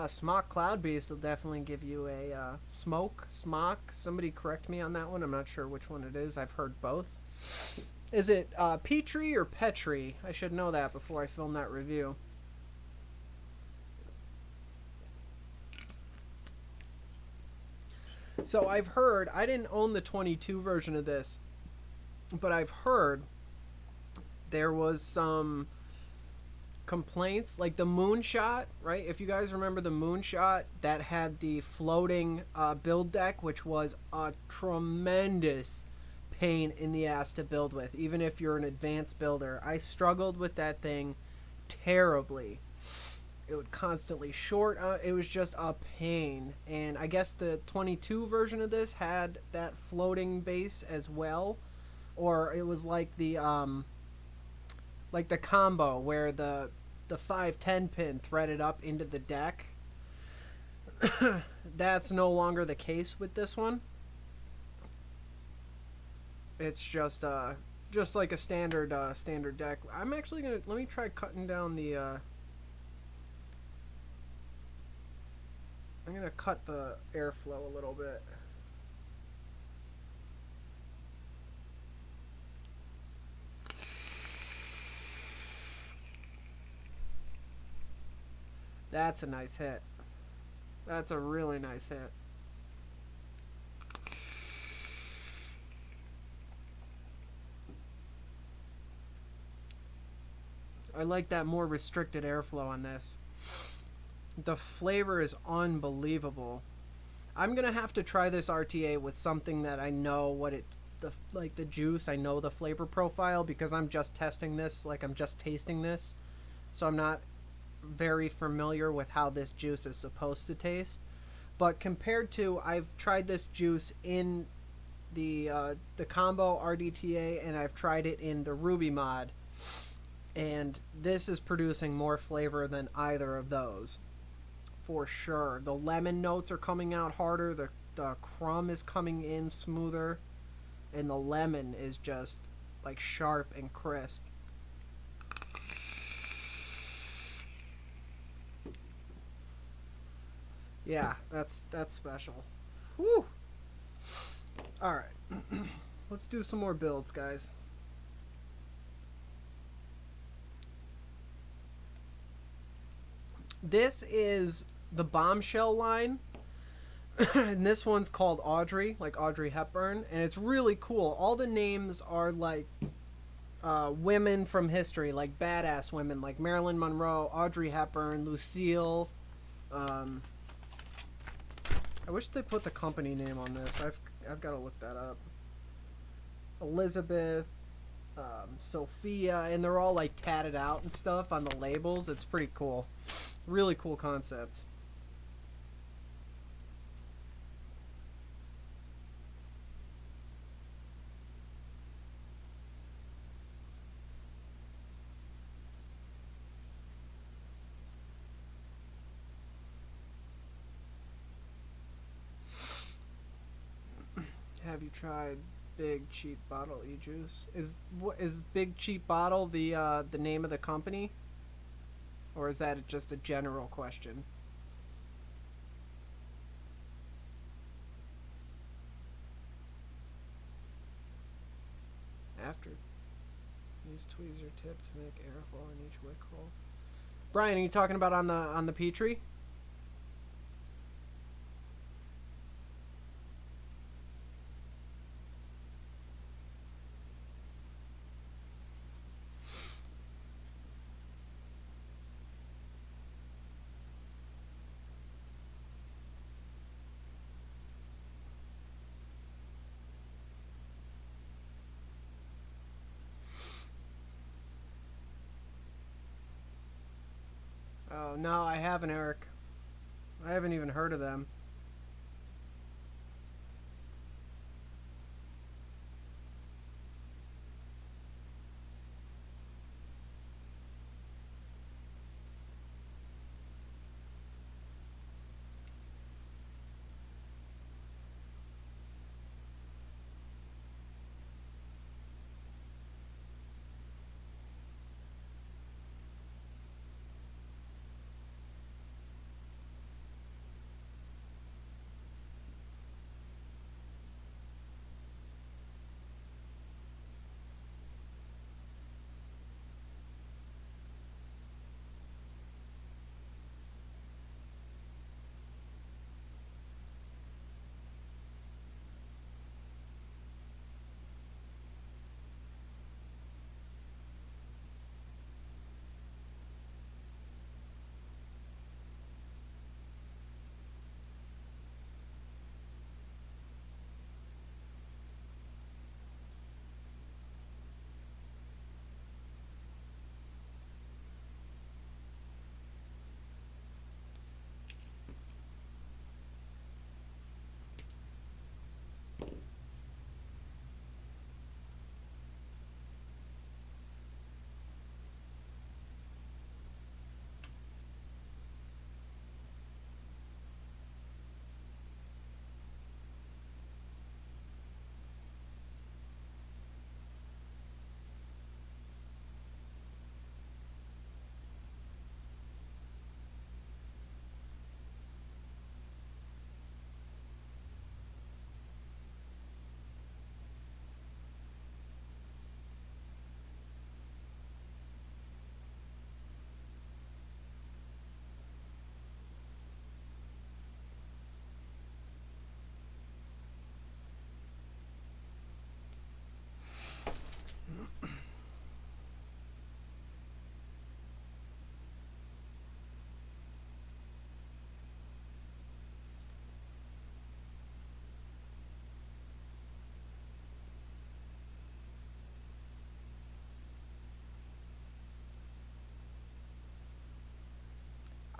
Smock Cloud Beast will definitely give you a smoke. Somebody correct me on that one. I'm not sure which one it is. I've heard both. Is it Petri or Petri? I should know that before I film that review. So I've heard, I didn't own the 22 version of this, but I've heard there was some complaints, like the Moonshot, right? If you guys remember the Moonshot, that had the floating build deck, which was a tremendous pain in the ass to build with, even if you're an advanced builder. I struggled with that thing terribly. It would constantly short. It was just a pain. And I guess the 22 version of this had that floating base as well, or it was like the combo where the 510 pin threaded up into the deck. That's no longer the case with this one. It's just like a standard deck. I'm actually gonna, let me try cutting down the I'm gonna cut the airflow a little bit. That's a nice hit. That's a really nice hit. I like that more restricted airflow on this. The flavor is unbelievable. I'm gonna have to try this RTA with something that I know what it, the juice. I know the flavor profile because I'm just testing this. Like, I'm just tasting this, so I'm not very familiar with how this juice is supposed to taste. But compared to, I've tried this juice in the combo rdta, and I've tried it in the Ruby mod, and this is producing more flavor than either of those, for sure. The lemon notes are coming out harder, the crumb is coming in smoother, and the lemon is just like sharp and crisp. Yeah, that's special. Whew. Alright. Let's do some more builds, guys. This is the Bombshell line, and this one's called Audrey, like Audrey Hepburn, and it's really cool. All the names are like women from history, like badass women, like Marilyn Monroe, Audrey Hepburn, Lucille. Um, I wish they put the company name on this. I've got to look that up. Elizabeth, Sophia, and they're all like tatted out and stuff on the labels. It's pretty cool. Really cool concept. Have you tried Big Cheap Bottle e-juice? Is Big Cheap Bottle the name of the company, or is that just a general question? After use tweezer tip to make airflow in each wick hole. Brian, are you talking about on the Petri? Oh no, I haven't, Eric. I haven't even heard of them.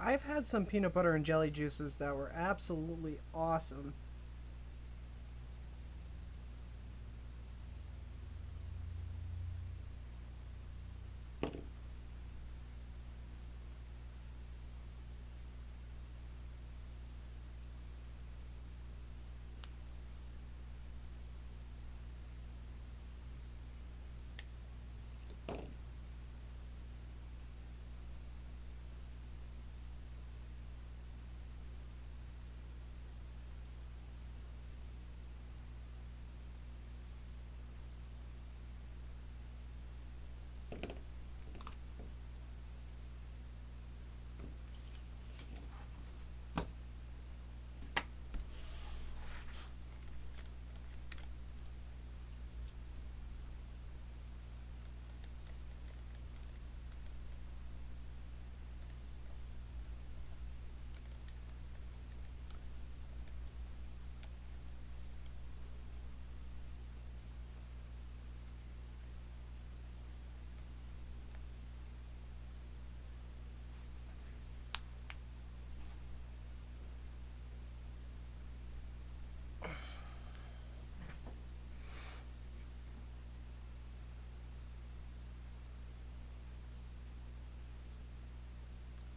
I've had some peanut butter and jelly juices that were absolutely awesome.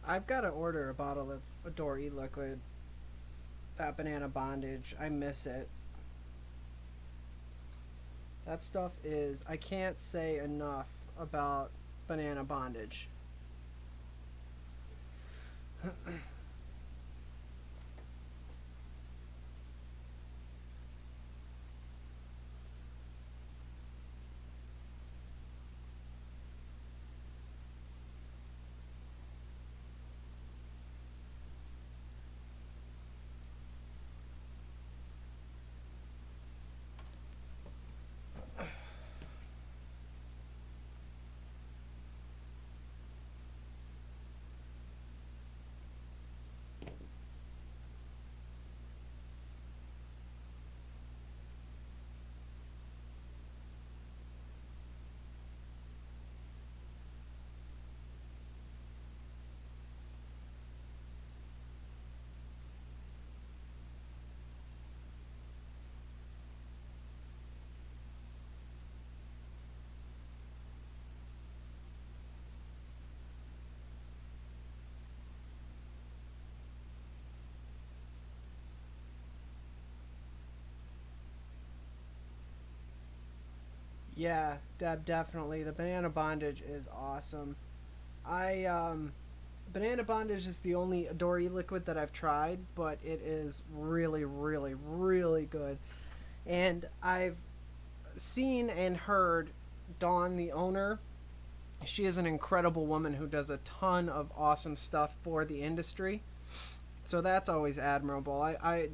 I've got to order a bottle of Adore e-liquid. That banana bondage, I miss it. That stuff is, I can't say enough about banana bondage. Yeah, definitely. The banana bondage is awesome. I banana bondage is the only Adore liquid that I've tried, but it is really, really, really good. And I've seen and heard Dawn, the owner. She is an incredible woman who does a ton of awesome stuff for the industry. So that's always admirable. I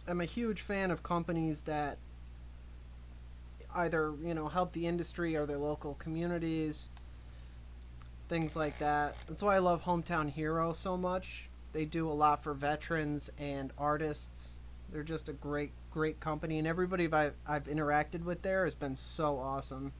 am a huge fan of companies that either, help the industry or their local communities, things like that. That's why I love Hometown Hero so much. They do a lot for veterans and artists. They're just a great company, and everybody I've interacted with there has been so awesome.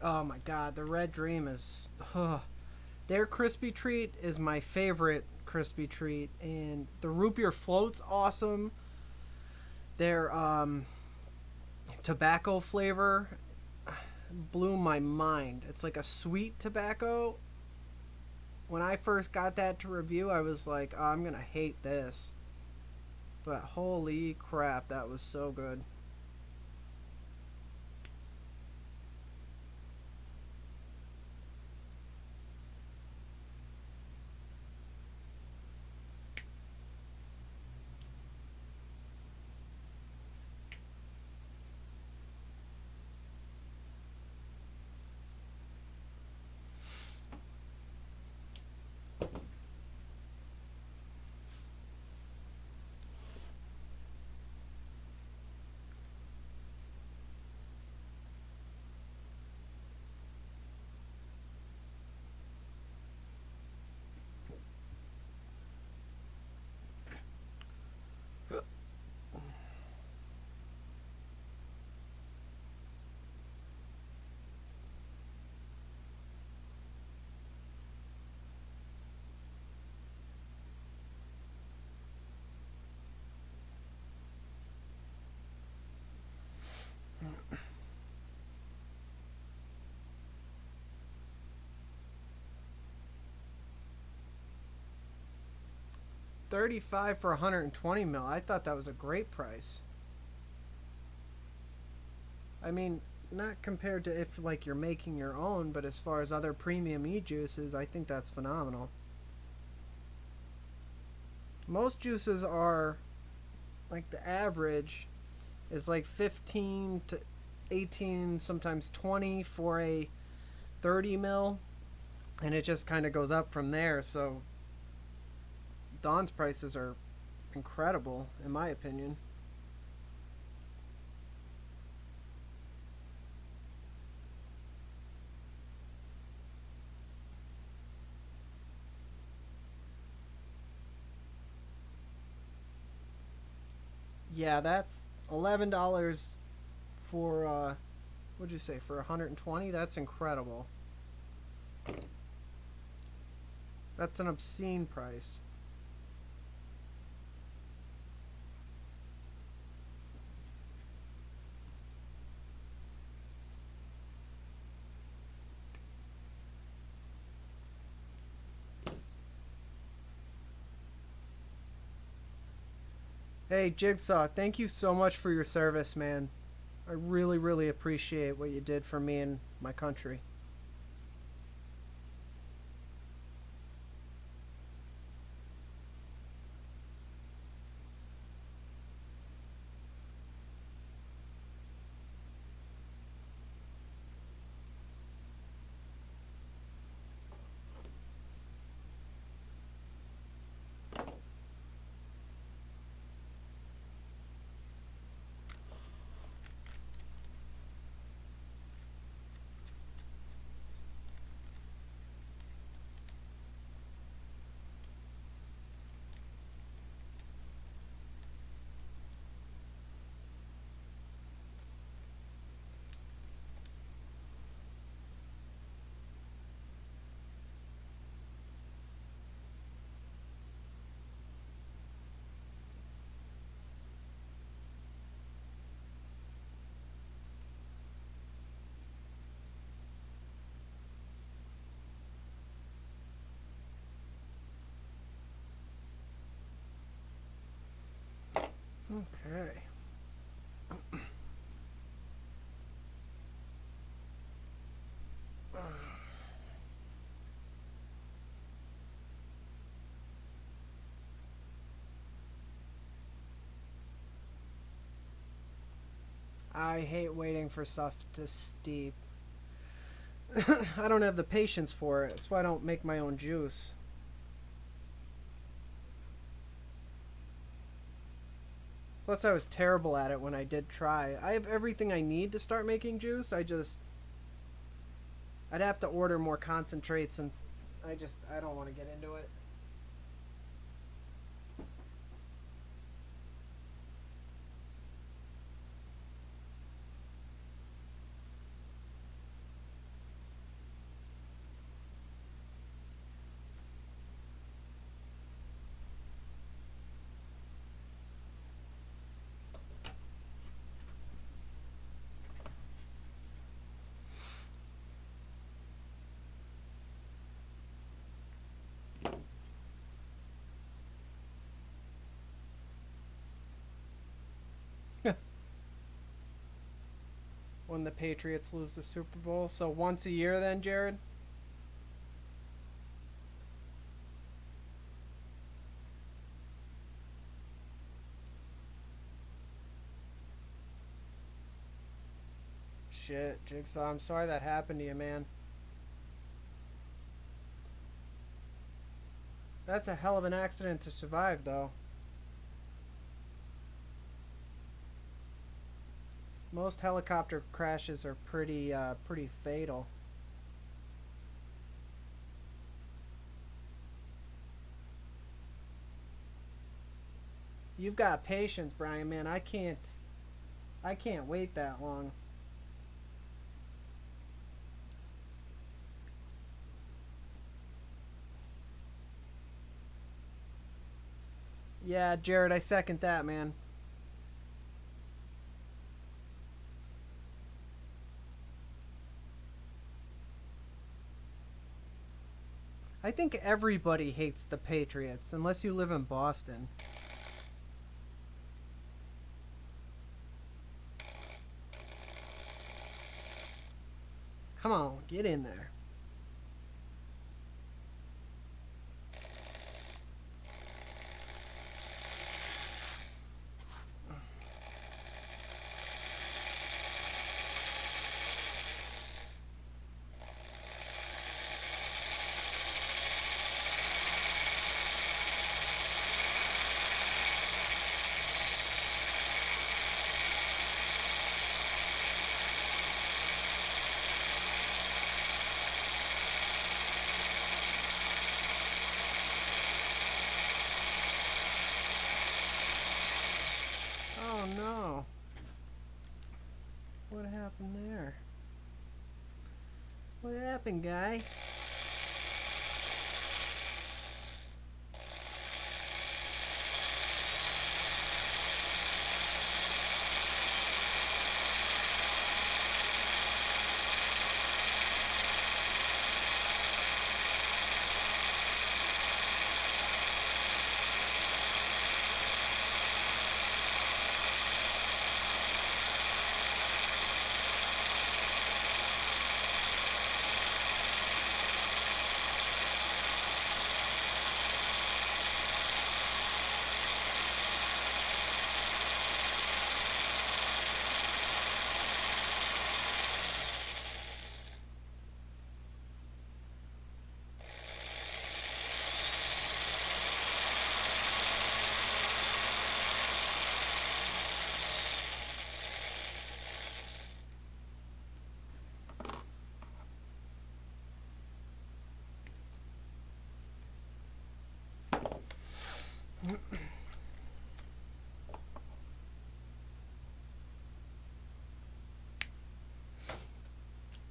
Oh my god, the Red Dream is. Their crispy treat is my favorite crispy treat, and the root beer float's awesome. Their tobacco flavor blew my mind. It's like a sweet tobacco. When I first got that to review, I was like, oh, I'm gonna hate this. But holy crap, that was so good. $35 for 120 mil. I thought that was a great price. I mean, not compared to if like you're making your own, but as far as other premium e-juices, I think that's phenomenal. Most juices are like the average is like 15 to 18, sometimes 20 for a 30 mil, and it just kind of goes up from there. So Dawn's prices are incredible in my opinion. Yeah, that's $11 for what'd you say, for 120? That's incredible. That's an obscene price. Hey, Jigsaw, thank you so much for your service, man. I really, really appreciate what you did for me and my country. Okay. I hate waiting for stuff to steep. I don't have the patience for it. That's why I don't make my own juice. Plus, I was terrible at it when I did try. I have everything I need to start making juice. I'd have to order more concentrates, and I don't want to get into it. When the Patriots lose the Super Bowl. So once a year then, Jared? Shit, Jigsaw, I'm sorry that happened to you, man. That's a hell of an accident to survive, though. Most helicopter crashes are pretty fatal. You've got patience, Brian, man. I can't wait that long. Yeah, Jared, I second that, man. I think everybody hates the Patriots, unless you live in Boston. Come on, get in there. Oh no. What happened there? What happened, guy?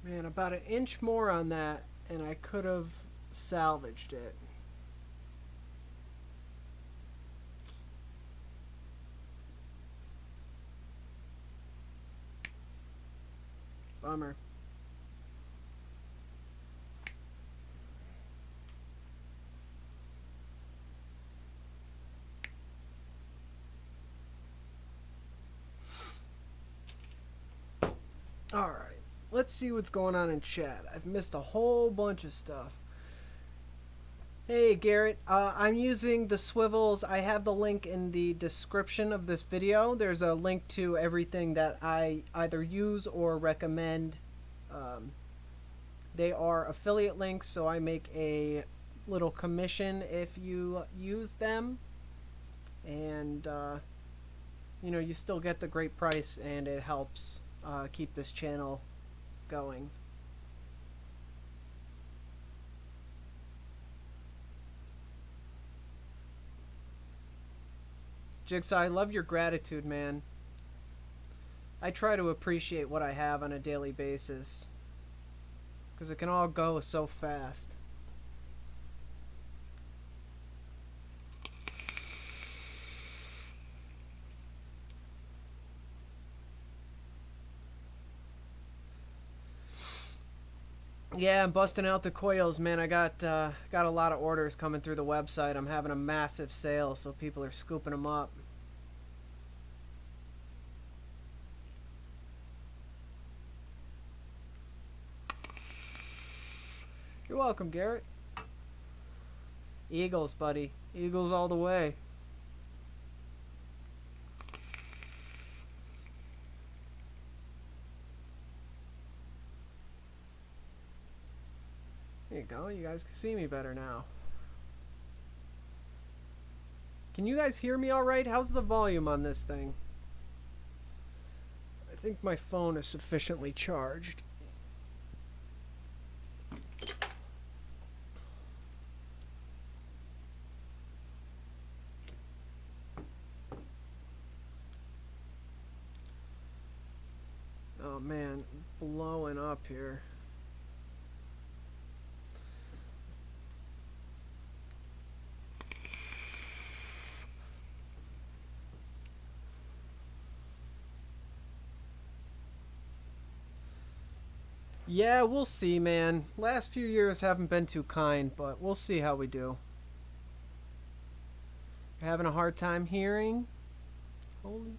Man, about an inch more on that, and I could have salvaged it. Bummer. Alright, let's see what's going on in chat. I've missed a whole bunch of stuff. Hey Garrett, I'm using the swivels. I have the link in the description of this video. There's a link to everything that I either use or recommend. They are affiliate links, so I make a little commission if you use them. And, you know, you still get the great price, and it helps keep this channel going. Jigsaw, I love your gratitude, man. I try to appreciate what I have on a daily basis, because it can all go so fast. Yeah, I'm busting out the coils, man. I got a lot of orders coming through the website. I'm having a massive sale, so people are scooping them up. You're welcome, Garrett. Eagles, buddy. Eagles all the way. There you go. You guys can see me better now. Can you guys hear me all right? How's the volume on this thing? I think my phone is sufficiently charged. Oh man, blowing up here. Yeah, we'll see, man. Last few years haven't been too kind, but we'll see how we do. You're having a hard time hearing? Holy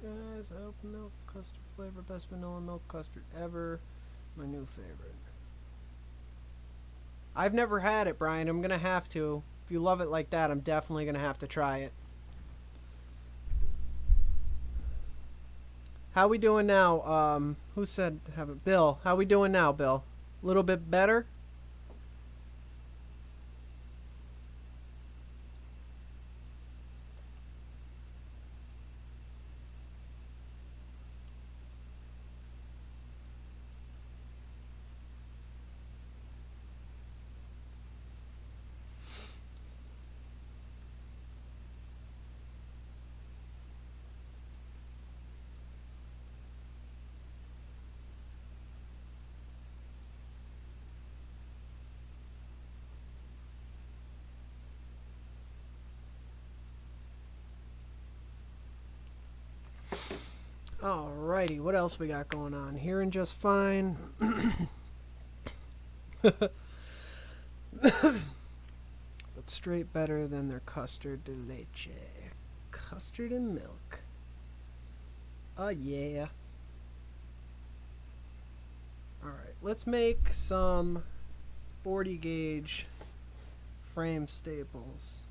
guys, oat milk custard flavor, best vanilla milk custard ever. My new favorite. I've never had it, Brian. I'm gonna have to. If you love it like that, I'm definitely gonna have to try it. How we doing now? Who said have it? Bill. How we doing now, Bill? A little bit better? Alrighty, what else we got going on? Hearing just fine. But straight better than their custard de leche. Custard and milk. Oh yeah. Alright, let's make some 40 gauge frame staples.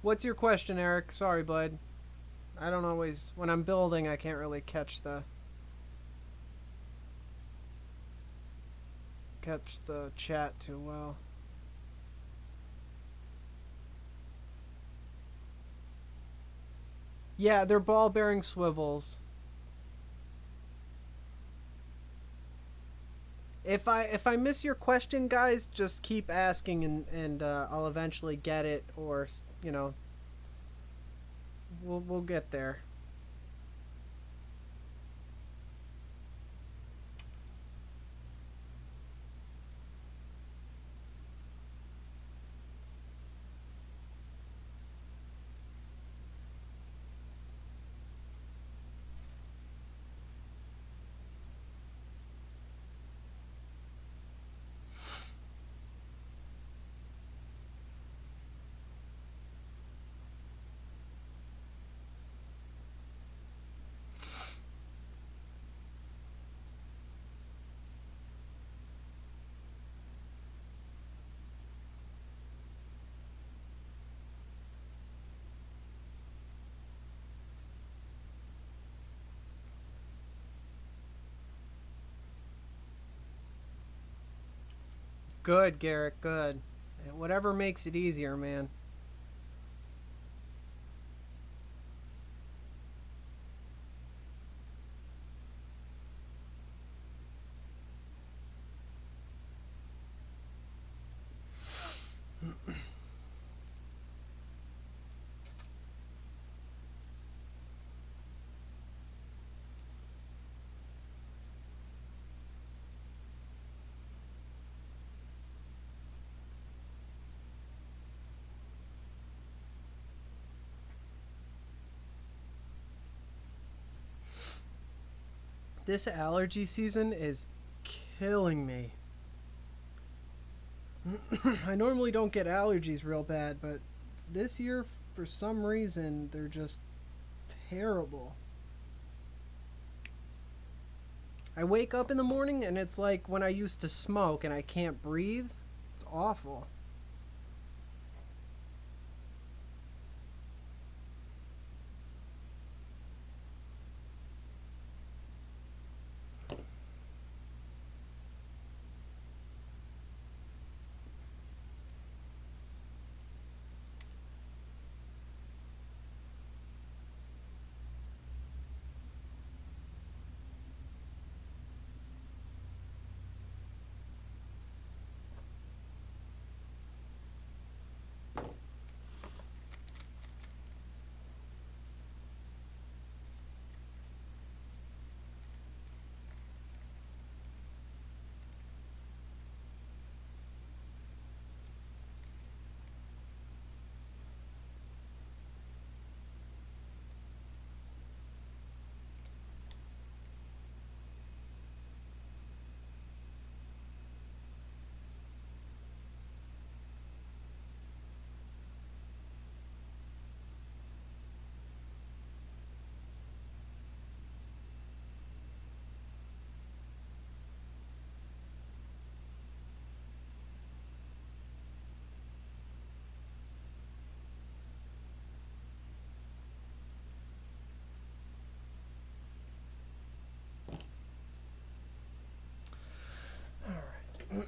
What's your question, Eric? Sorry, bud. I don't always... When I'm building, I can't really catch the chat too well. Yeah, they're ball bearing swivels. If I miss your question, guys, just keep asking and I'll eventually get it, or you know, we'll get there. Good, Garrett, good. Whatever makes it easier, man. This allergy season is killing me. I normally don't get allergies real bad, but this year, for some reason, they're just terrible. I wake up in the morning and it's like when I used to smoke and I can't breathe. It's awful. Oh,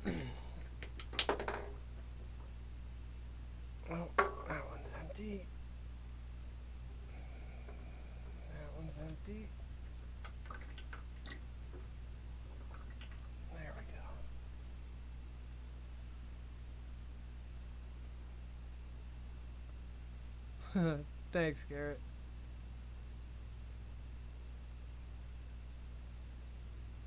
that one's empty. That one's empty. There we go. Thanks, Garrett.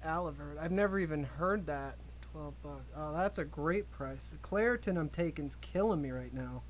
Alivert. I've never even heard that. 12 bucks. Oh, that's a great price. The Claritin I'm taking's killing me right now.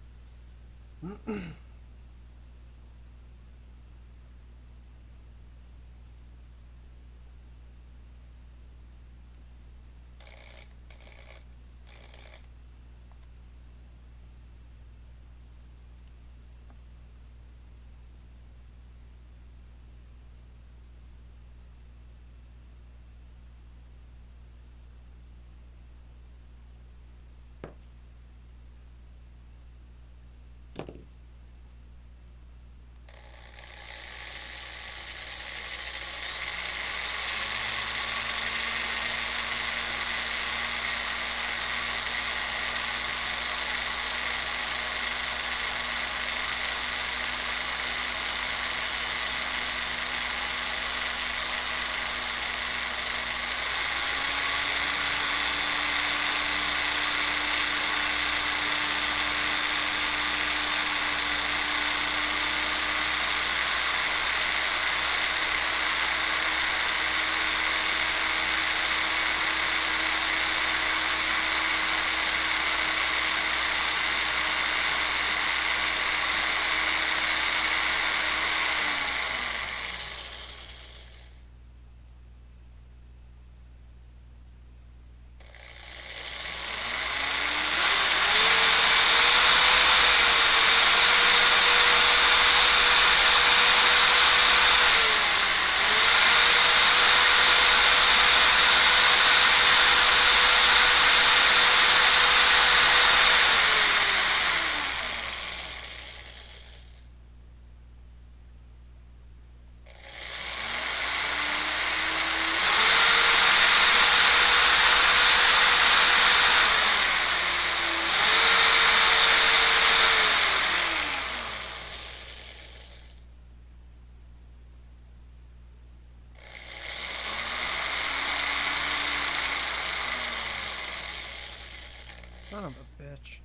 Son of a bitch.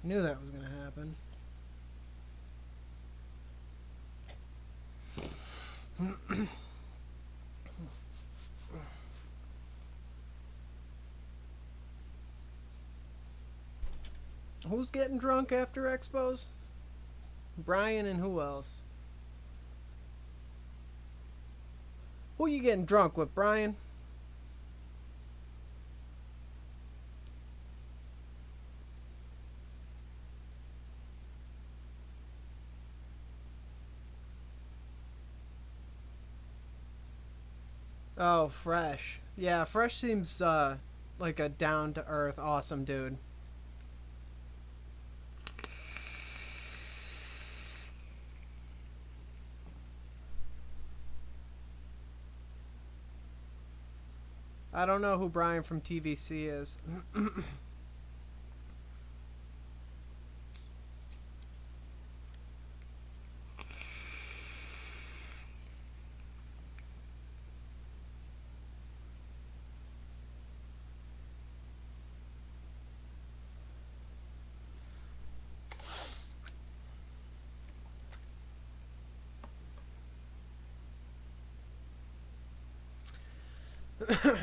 Knew that was gonna happen. Who's getting drunk after expos? Brian and who else? Who you getting drunk with, Brian? Oh, Fresh. Yeah, Fresh seems like a down-to-earth, awesome dude. I don't know who Brian from TVC is.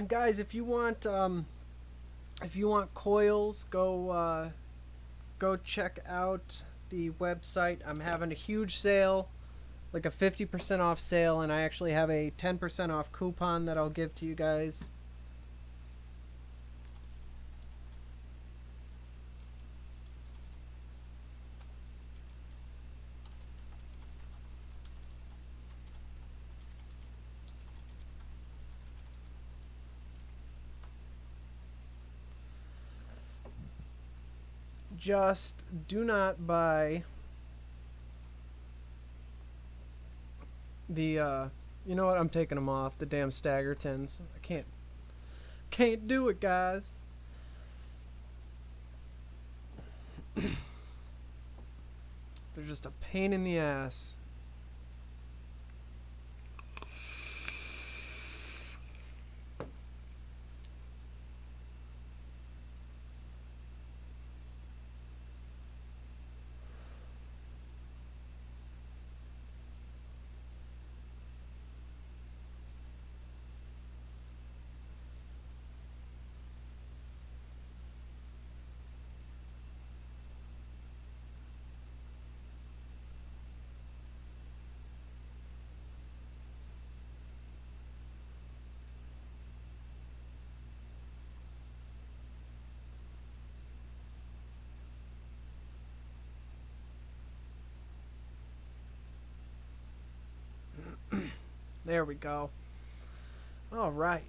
Guys, if you want coils, go check out the website. I'm having a huge sale, like a 50% off sale, and I actually have a 10% off coupon that I'll give to you guys. Just do not buy the you know what, I'm taking them off, the damn stagger tins. I can't do it, guys. They're just a pain in the ass. There we go. All right.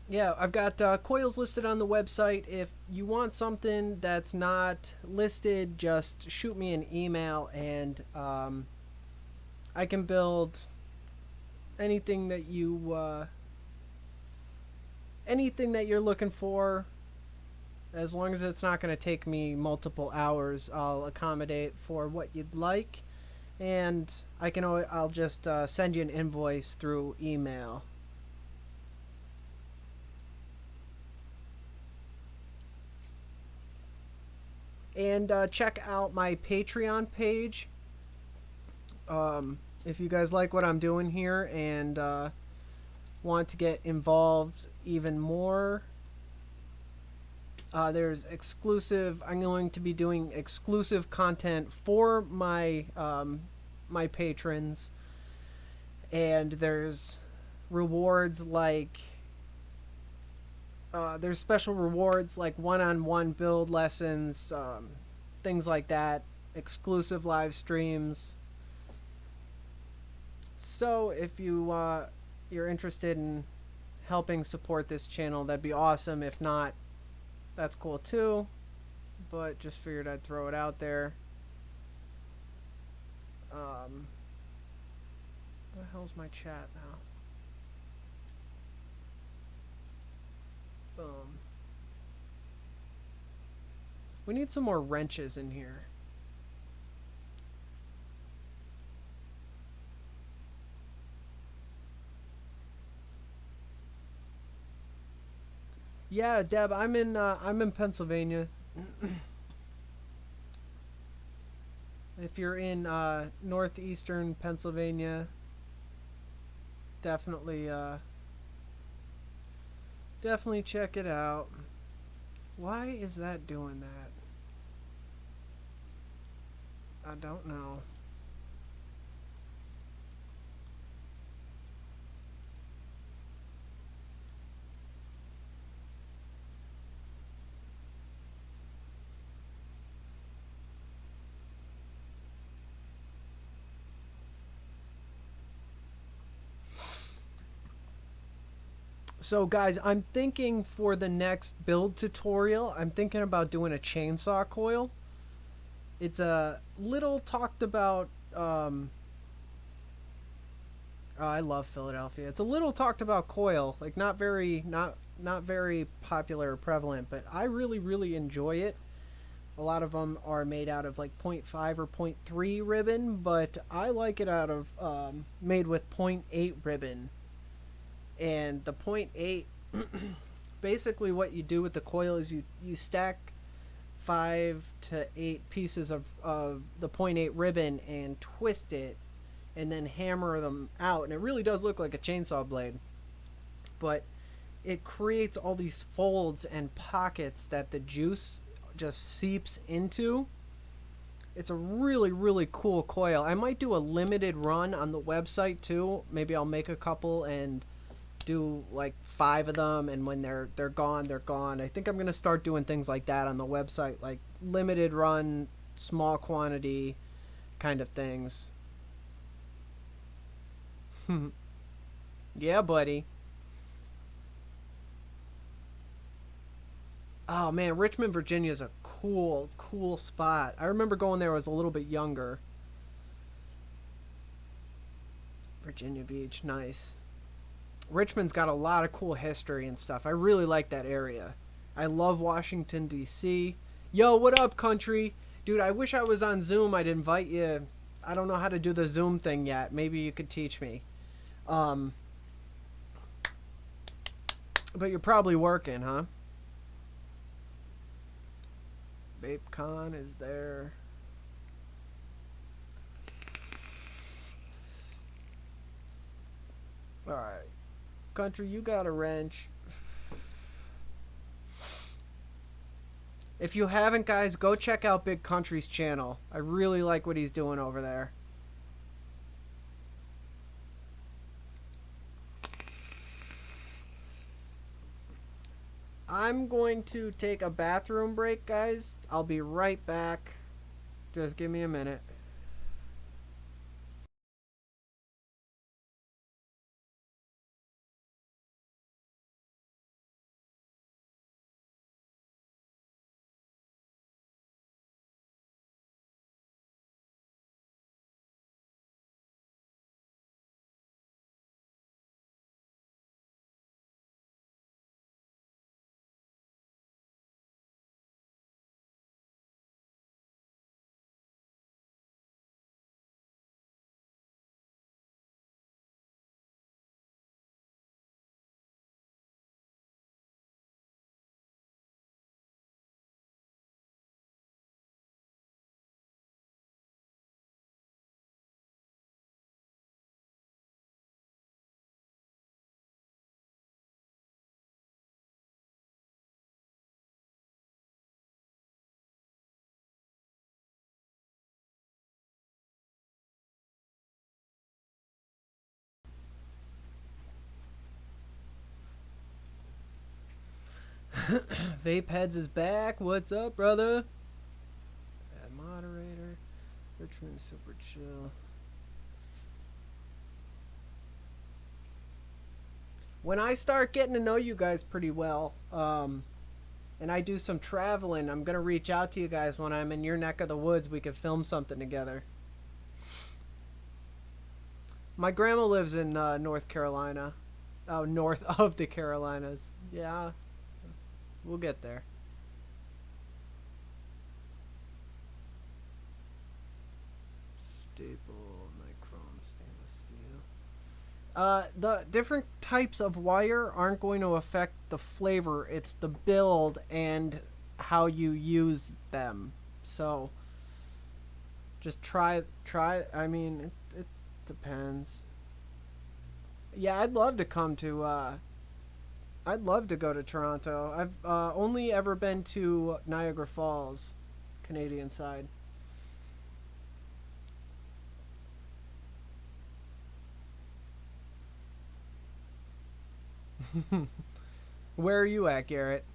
Yeah, I've got coils listed on the website. If you want something that's not listed, just shoot me an email, and I can build anything that you're looking for. As long as it's not going to take me multiple hours, I'll accommodate for what you'd like, and I'll just send you an invoice through email. And check out my Patreon page. If you guys like what I'm doing here and want to get involved even more, there's exclusive. I'm going to be doing exclusive content for my my patrons, and there's rewards like there's special rewards like one-on-one build lessons, things like that, exclusive live streams. So if you're interested in helping support this channel, that'd be awesome. If not, that's cool too. But just figured I'd throw it out there. Where the hell's my chat now? Boom. We need some more wrenches in here. Yeah, Deb, I'm in Pennsylvania. If you're in northeastern Pennsylvania, definitely check it out. Why is that doing that? I don't know. So guys, I'm thinking for the next build tutorial, I'm thinking about doing a chainsaw coil. It's a little talked about, oh, I love Philadelphia. It's a little talked about coil, like not very popular or prevalent, but I really enjoy it. A lot of them are made out of like 0.5 or 0.3 ribbon, but I like it out of made with 0.8 ribbon. And the 0.8, basically what you do with the coil is you stack 5 to 8 pieces of the 0.8 ribbon and twist it and then hammer them out, and it really does look like a chainsaw blade, but it creates all these folds and pockets that the juice just seeps into. It's a really cool coil. I might do a limited run on the website too. Maybe I'll make a couple and do like 5 of them, and when they're gone, they're gone. I think I'm gonna start doing things like that on the website, like limited run, small quantity kind of things. Yeah, buddy. Oh man, Richmond, Virginia is a cool spot. I remember going there when I was a little bit younger. Virginia Beach, nice. Richmond's got a lot of cool history and stuff. I really like that area. I love Washington, D.C. Yo, what up, country? Dude, I wish I was on Zoom. I'd invite you. I don't know how to do the Zoom thing yet. Maybe you could teach me. Um, but you're probably working, huh? VapeCon is there. Alright. Country, you got a wrench. If you haven't, guys, go check out Big Country's channel. I really like what he's doing over there. I'm going to take a bathroom break, guys. I'll be right back. Just give me a minute. Vape Heads is back. What's up, brother? Add moderator. Richmond super chill. When I start getting to know you guys pretty well, and I do some traveling, I'm gonna reach out to you guys when I'm in your neck of the woods. We could film something together. My grandma lives in North Carolina. Oh, north of the Carolinas. Yeah, we'll get there. Staple, nichrome, stainless steel. The different types of wire aren't going to affect the flavor. It's the build and how you use them. So just try. I mean, it depends. Yeah, I'd love to come to. I'd love to go to Toronto. I've only ever been to Niagara Falls, Canadian side. Where are you at, Garrett?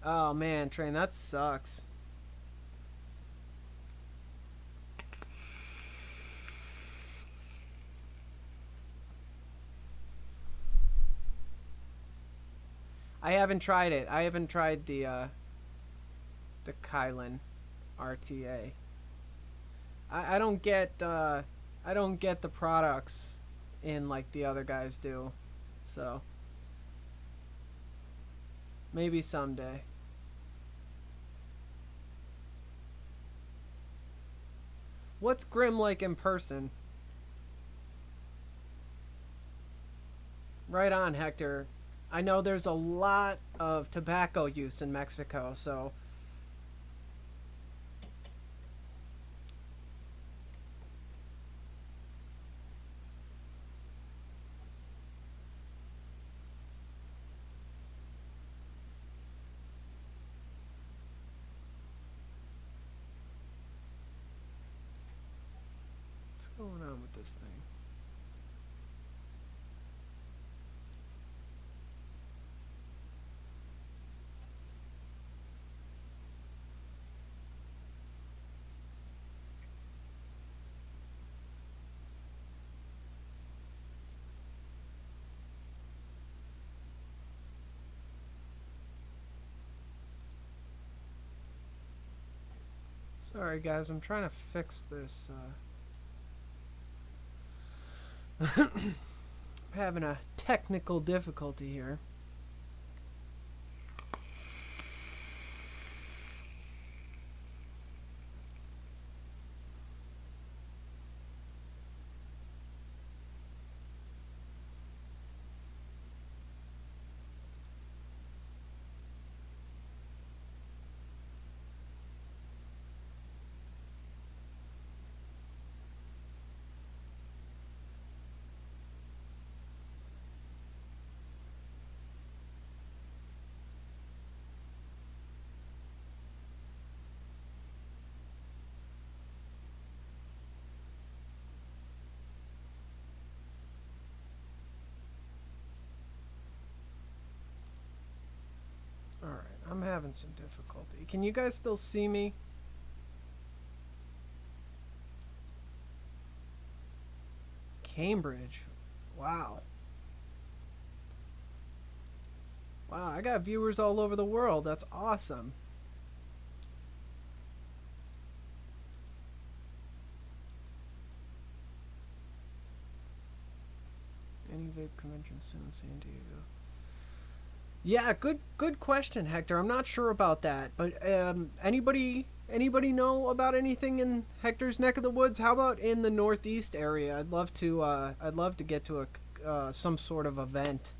Oh man, Train, that sucks. I haven't tried it. I haven't tried the Kylan RTA. I don't get I don't get the products in like the other guys do. So maybe someday. What's Grim like in person? Right on, Hector. I know there's a lot of tobacco use in Mexico, so what's going on with this thing? Sorry guys, I'm trying to fix this. Having a technical difficulty here. I'm having some difficulty. Can you guys still see me? Cambridge. Wow. Wow, I got viewers all over the world. That's awesome. Any vape convention soon in San Diego? Yeah, good question, Hector. I'm not sure about that, but anybody know about anything in Hector's neck of the woods? How about in the Northeast area? I'd love to get to a some sort of event.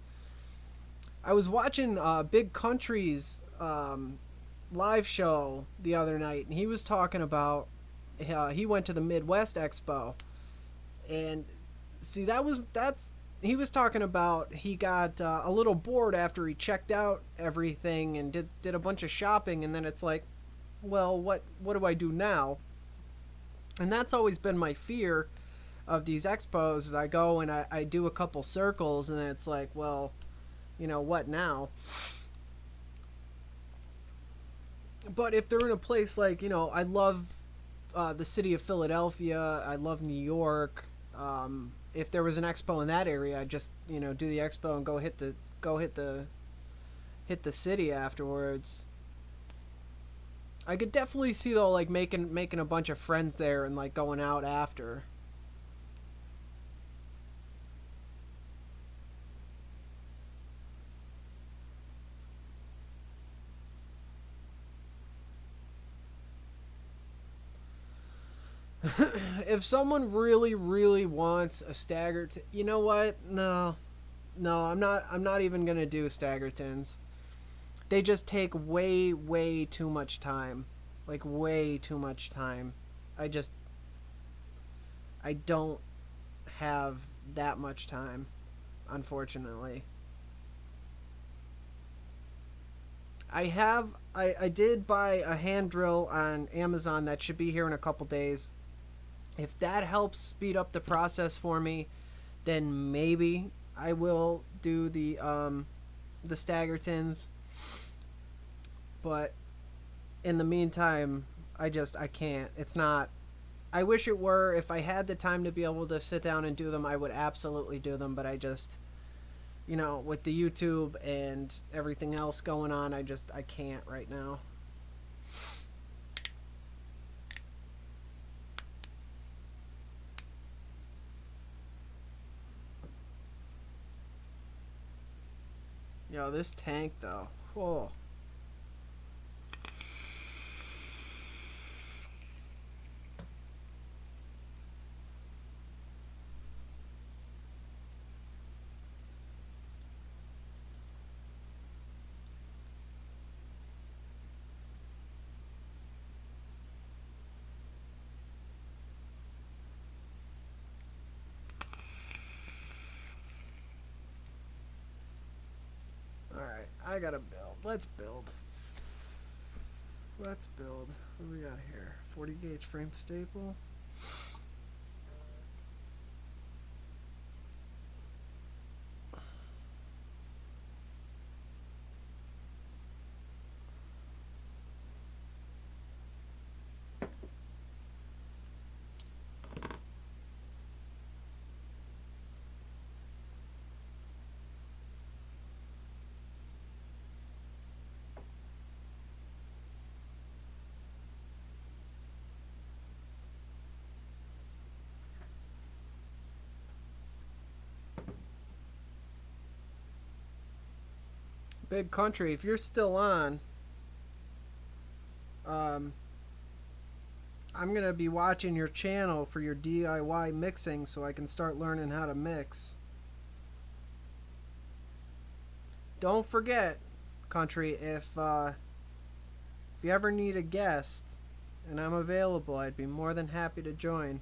I was watching Big Country's live show the other night, and he was talking about he went to the Midwest Expo, and see he was talking about he got a little bored after he checked out everything and did a bunch of shopping, and then it's like, well, what do I do now? And that's always been my fear of these expos. Is I go and I do a couple circles, and then it's like, well, you know, what now? But if they're in a place like, you know, I love the city of Philadelphia, I love New York. If there was an expo in that area, I'd just, you know, do the expo and go hit the city afterwards. I could definitely see though, like making a bunch of friends there and like going out after. If someone really wants a stagger, you know what? No, I'm not even gonna do staggertons. They just take way too much time, like way too much time. I don't have that much time, unfortunately. I did buy a hand drill on Amazon that should be here in a couple days. If that helps speed up the process for me, then maybe I will do the staggertons. But in the meantime, I can't. It's not. I wish it were. If I had the time to be able to sit down and do them, I would absolutely do them. But I just, you know, with the YouTube and everything else going on, I can't right now. Yo, this tank though. Whoa. Alright, I gotta build. Let's build. What do we got here? 40 gauge frame staple. Big Country, if you're still on, I'm gonna be watching your channel for your DIY mixing so I can start learning how to mix. Don't forget, Country, if you ever need a guest and I'm available, I'd be more than happy to join.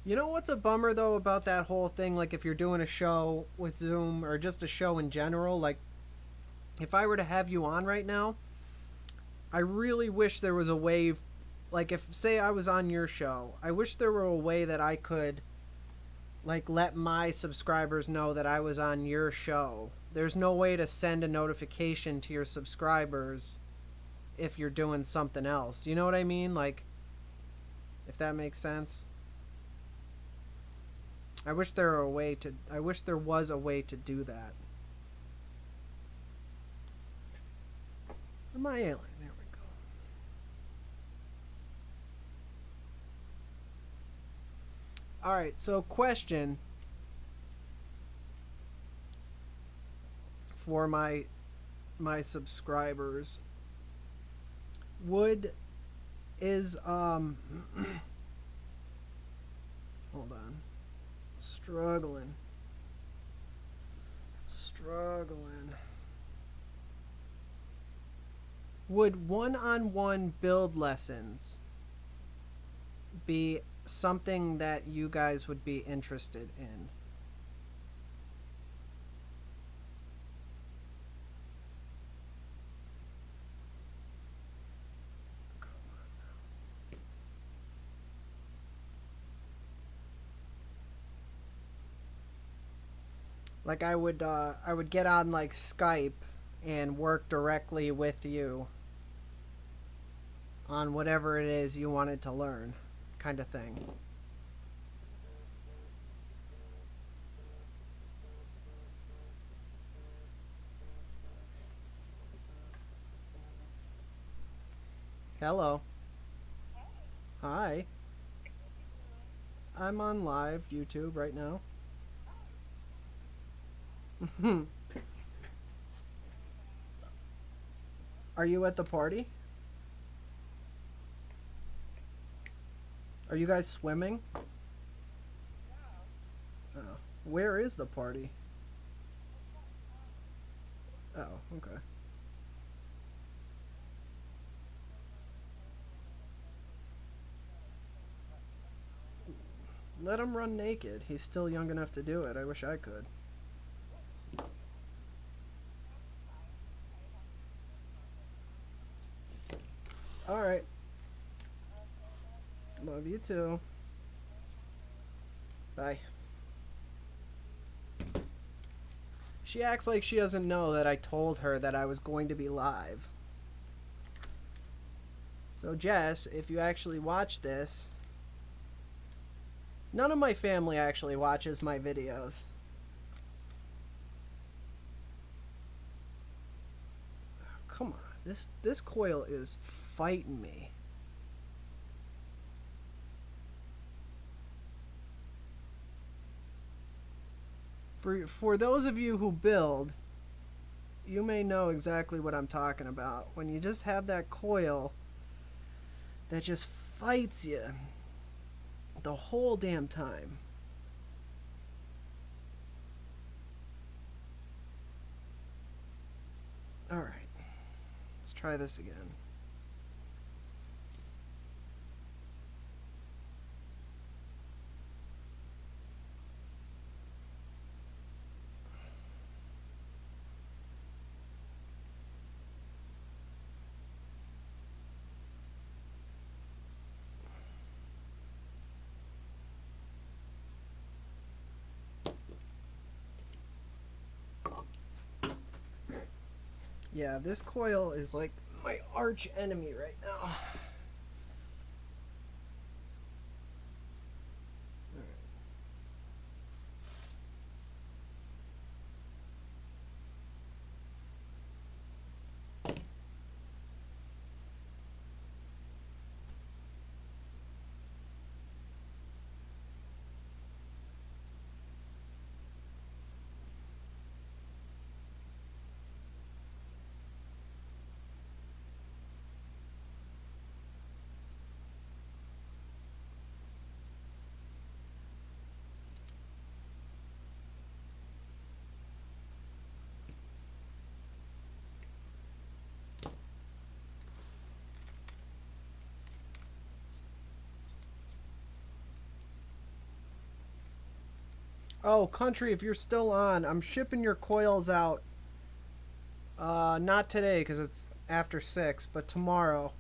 You know what's a bummer though about that whole thing? Like if you're doing a show with Zoom or just a show in general, like if I were to have you on right now, I really wish there was a way, like if say I was on your show, I wish there were a way that I could like let my subscribers know that I was on your show. There's no way to send a notification to your subscribers if you're doing something else. You know what I mean? Like, if that makes sense. I wish there was a way to do that. My alien, there we go. Alright, so question for my subscribers. Hold on. Struggling. Would one-on-one build lessons be something that you guys would be interested in? Like I would get on like Skype and work directly with you on whatever it is you wanted to learn, kind of thing. Hello. Hi. I'm on live YouTube right now. Are you at the party? Are you guys swimming? Oh. Where is the party? Oh, okay. Let him run naked. He's still young enough to do it. I wish I could. Alright. Love you too. Bye. She acts like she doesn't know that I told her that I was going to be live. So Jess, if you actually watch this... None of my family actually watches my videos. Oh, come on. This coil is fighting me. For those of you who build, you may know exactly what I'm talking about. When you just have that coil that just fights you the whole damn time. Alright. Let's try this again. Yeah, this coil is like my arch enemy right now. Oh, Country, if you're still on, I'm shipping your coils out. Not today, because it's after 6, but tomorrow.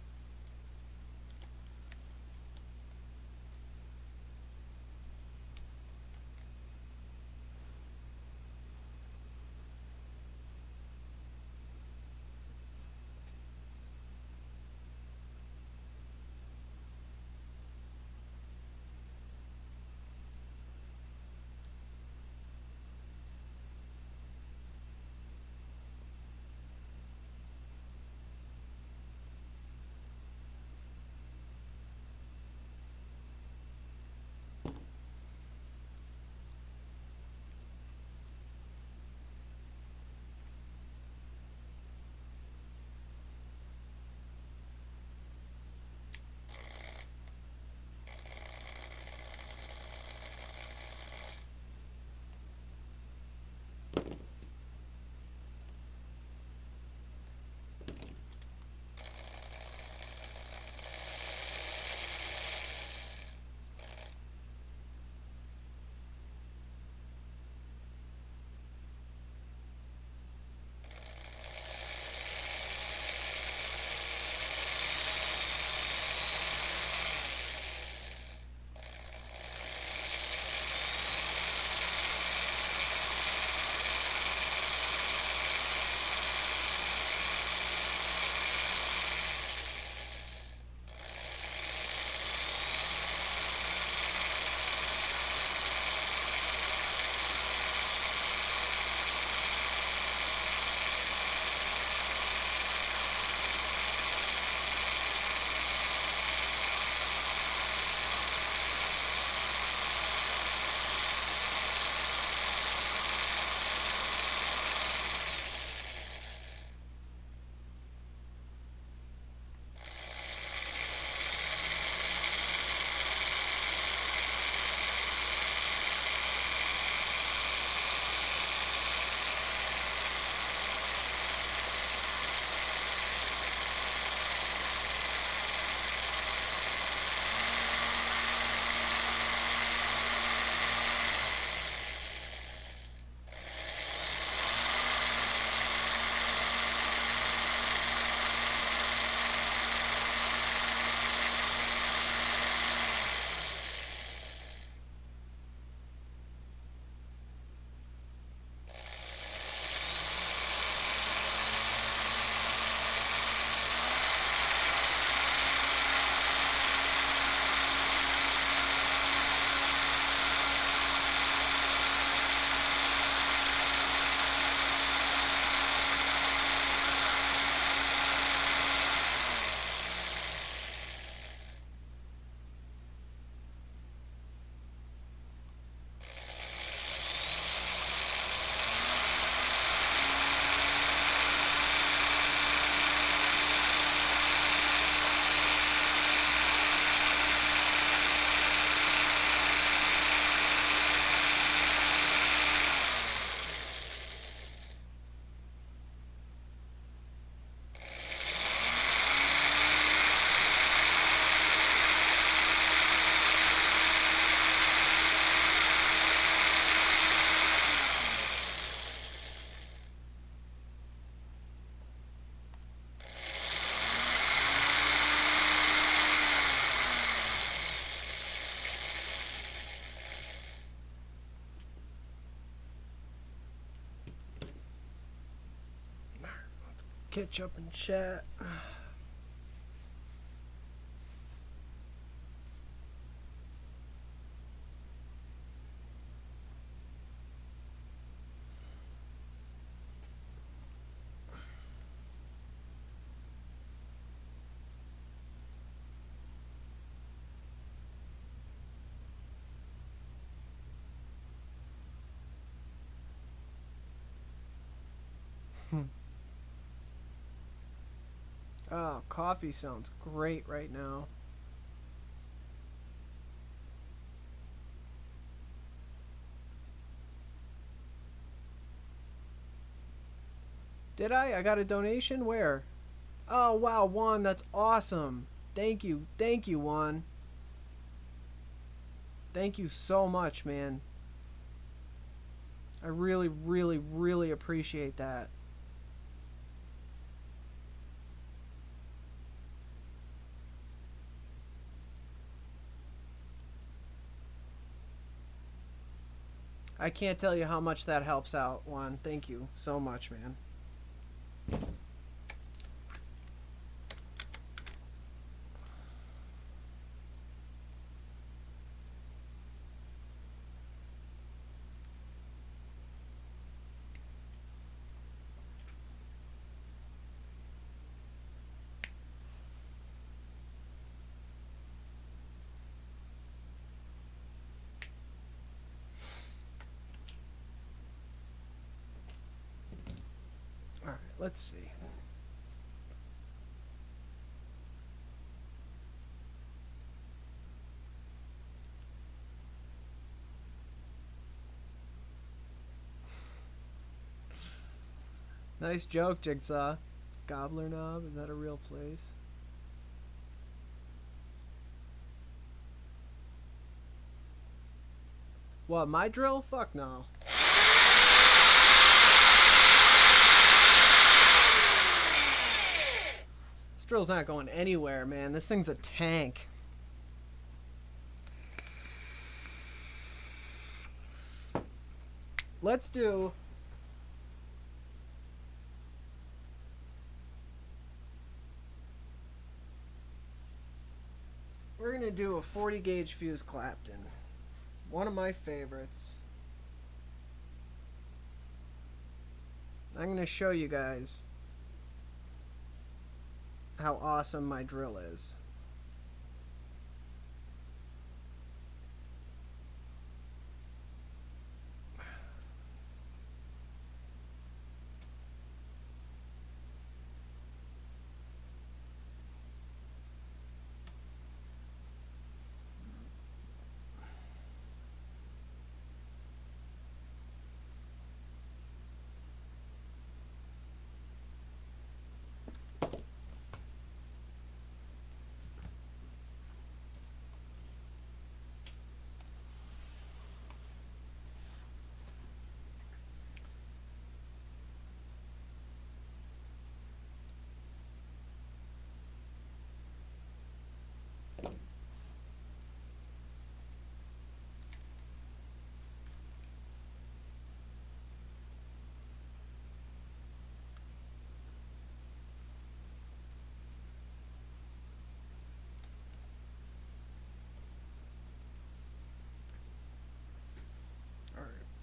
catch up and chat. Oh, coffee sounds great right now. Did I? I got a donation? Where? Oh, wow, Juan, that's awesome. Thank you. Thank you, Juan. Thank you so much, man. I really, really, really appreciate that. I can't tell you how much that helps out, Juan. Thank you so much, man. All right, let's see. Nice joke, Jigsaw. Gobbler Knob, is that a real place? What, my drill? Fuck no. This drill's not going anywhere, man. This thing's a tank. Let's do... We're going to do a 40 gauge fuse Clapton. One of my favorites. I'm going to show you guys how awesome my drill is.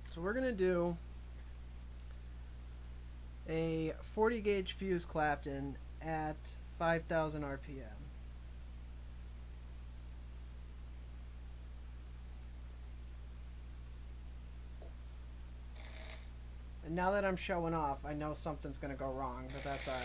So we're going to do a 40 gauge fuse Clapton at 5,000 RPM. And now that I'm showing off, I know something's going to go wrong, but that's alright.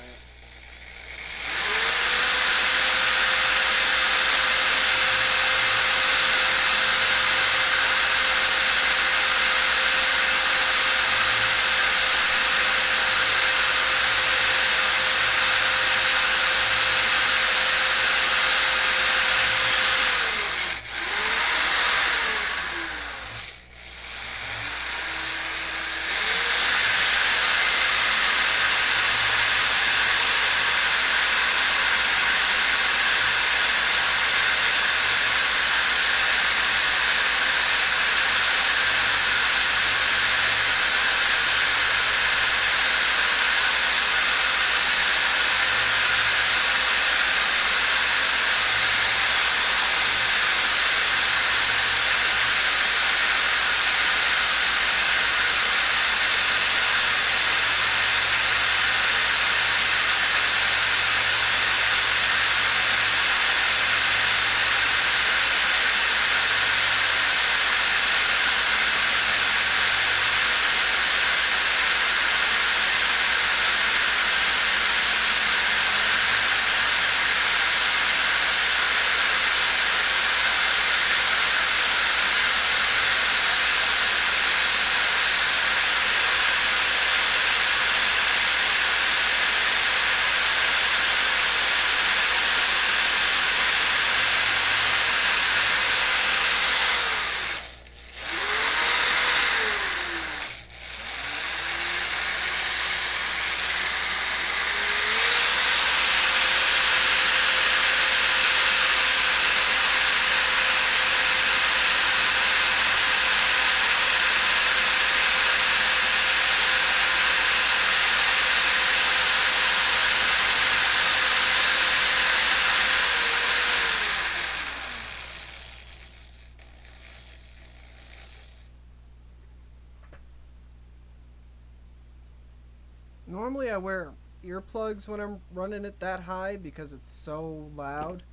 Normally I wear earplugs when I'm running it that high because it's so loud.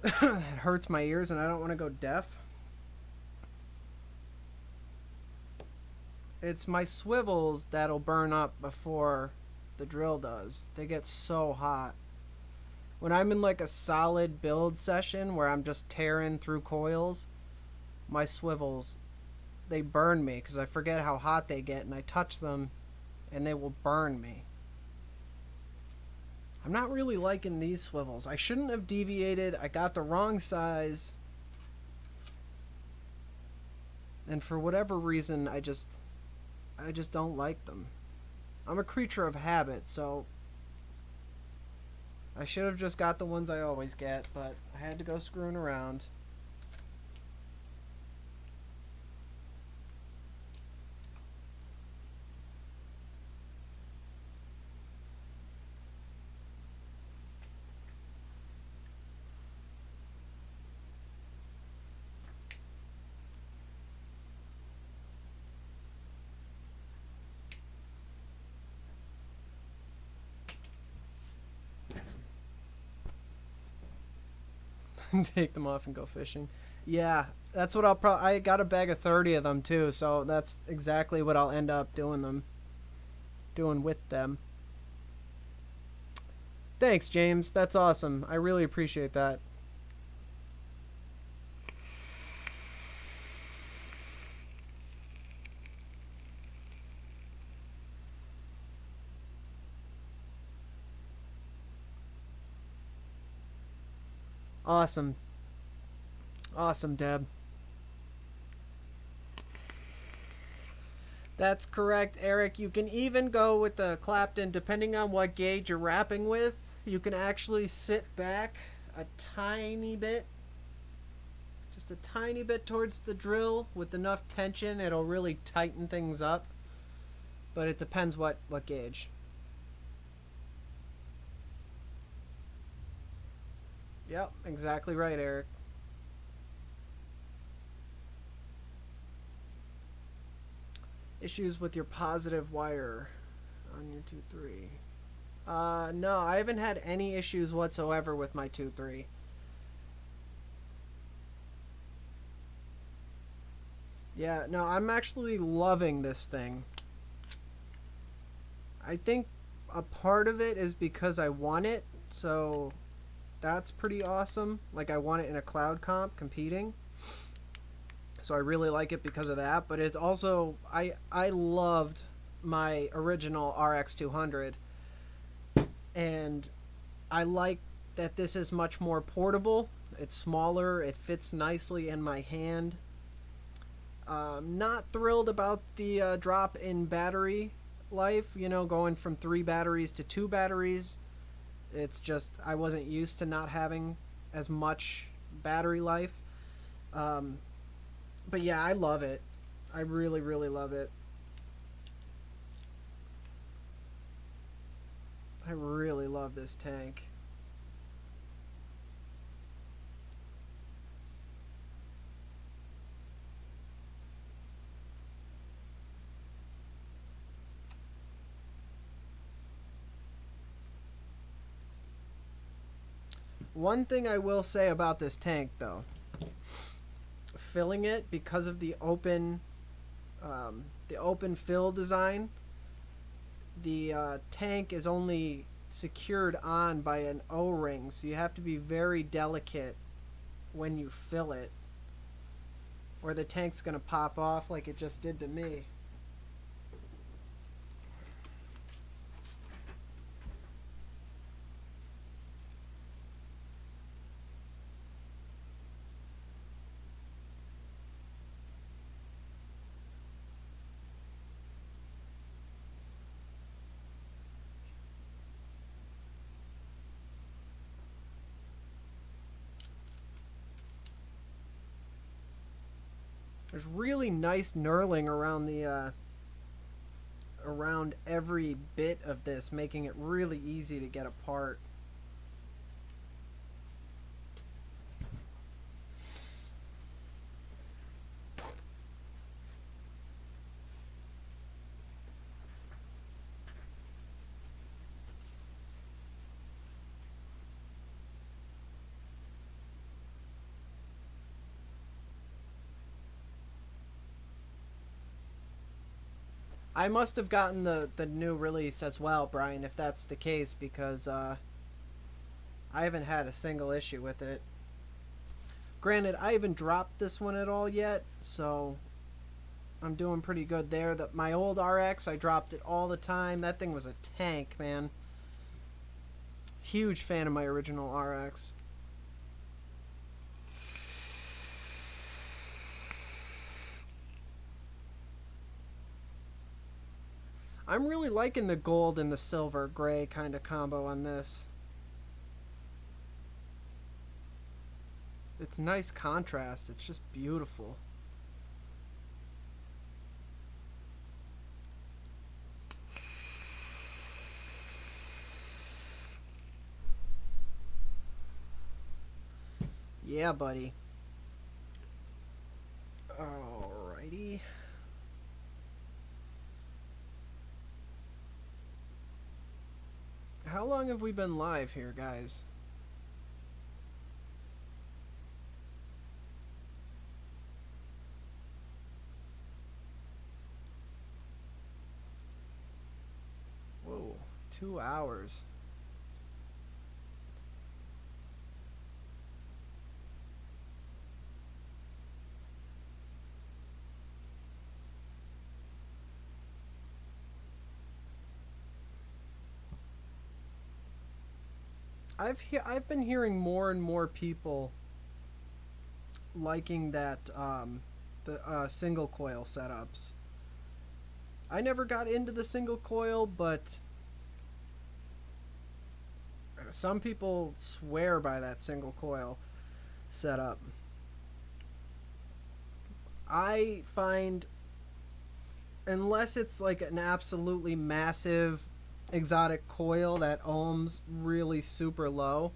It hurts my ears and I don't want to go deaf. It's my swivels that'll burn up before the drill does. They get so hot. When I'm in like a solid build session where I'm just tearing through coils, my swivels, they burn me because I forget how hot they get and I touch them and they will burn me. I'm not really liking these swivels. I shouldn't have deviated. I got the wrong size. And for whatever reason, I just don't like them. I'm a creature of habit, so I should have just got the ones I always get, but I had to go screwing around. Take them off and go fishing. Yeah, that's what I'll probably... I got a bag of 30 of them too, so that's exactly what I'll end up doing with them. Thanks, James. That's awesome. I really appreciate that. Awesome. Awesome, Deb. That's correct, Eric. You can even go with the Clapton, depending on what gauge you're wrapping with. You can actually sit back a tiny bit, just a tiny bit towards the drill with enough tension. It'll really tighten things up, but it depends what gauge. Yep, exactly right, Eric. Issues with your positive wire on your 2.3. No, I haven't had any issues whatsoever with my 2.3. Yeah, no, I'm actually loving this thing. I think a part of it is because I want it, so that's pretty awesome. Like, I want it in a cloud comp competing. So I really like it because of that. But it's also, I loved my original RX200. And I like that this is much more portable. It's smaller. It fits nicely in my hand. Not thrilled about the drop in battery life. You know, going from 3 batteries to 2 batteries. It's just, I wasn't used to not having as much battery life. But yeah, I love it. I really, really love it. I really love this tank. One thing I will say about this tank, though, filling it because of the open fill design, the tank is only secured on by an O-ring, so you have to be very delicate when you fill it, or the tank's gonna pop off like it just did to me. There's really nice knurling around the around every bit of this, making it really easy to get apart. I must have gotten the new release as well, Brian, if that's the case, because I haven't had a single issue with it. Granted, I haven't dropped this one at all yet, so I'm doing pretty good there. My old RX, I dropped it all the time. That thing was a tank, man. Huge fan of my original RX. I'm really liking the gold and the silver gray kind of combo on this. It's nice contrast. It's just beautiful. Yeah, buddy. Alrighty. How long have we been live here, guys? Whoa, 2 hours. I've been hearing more and more people liking that the single coil setups. I never got into the single coil, but some people swear by that single coil setup. I find, unless it's like an absolutely massive exotic coil that ohms really super low,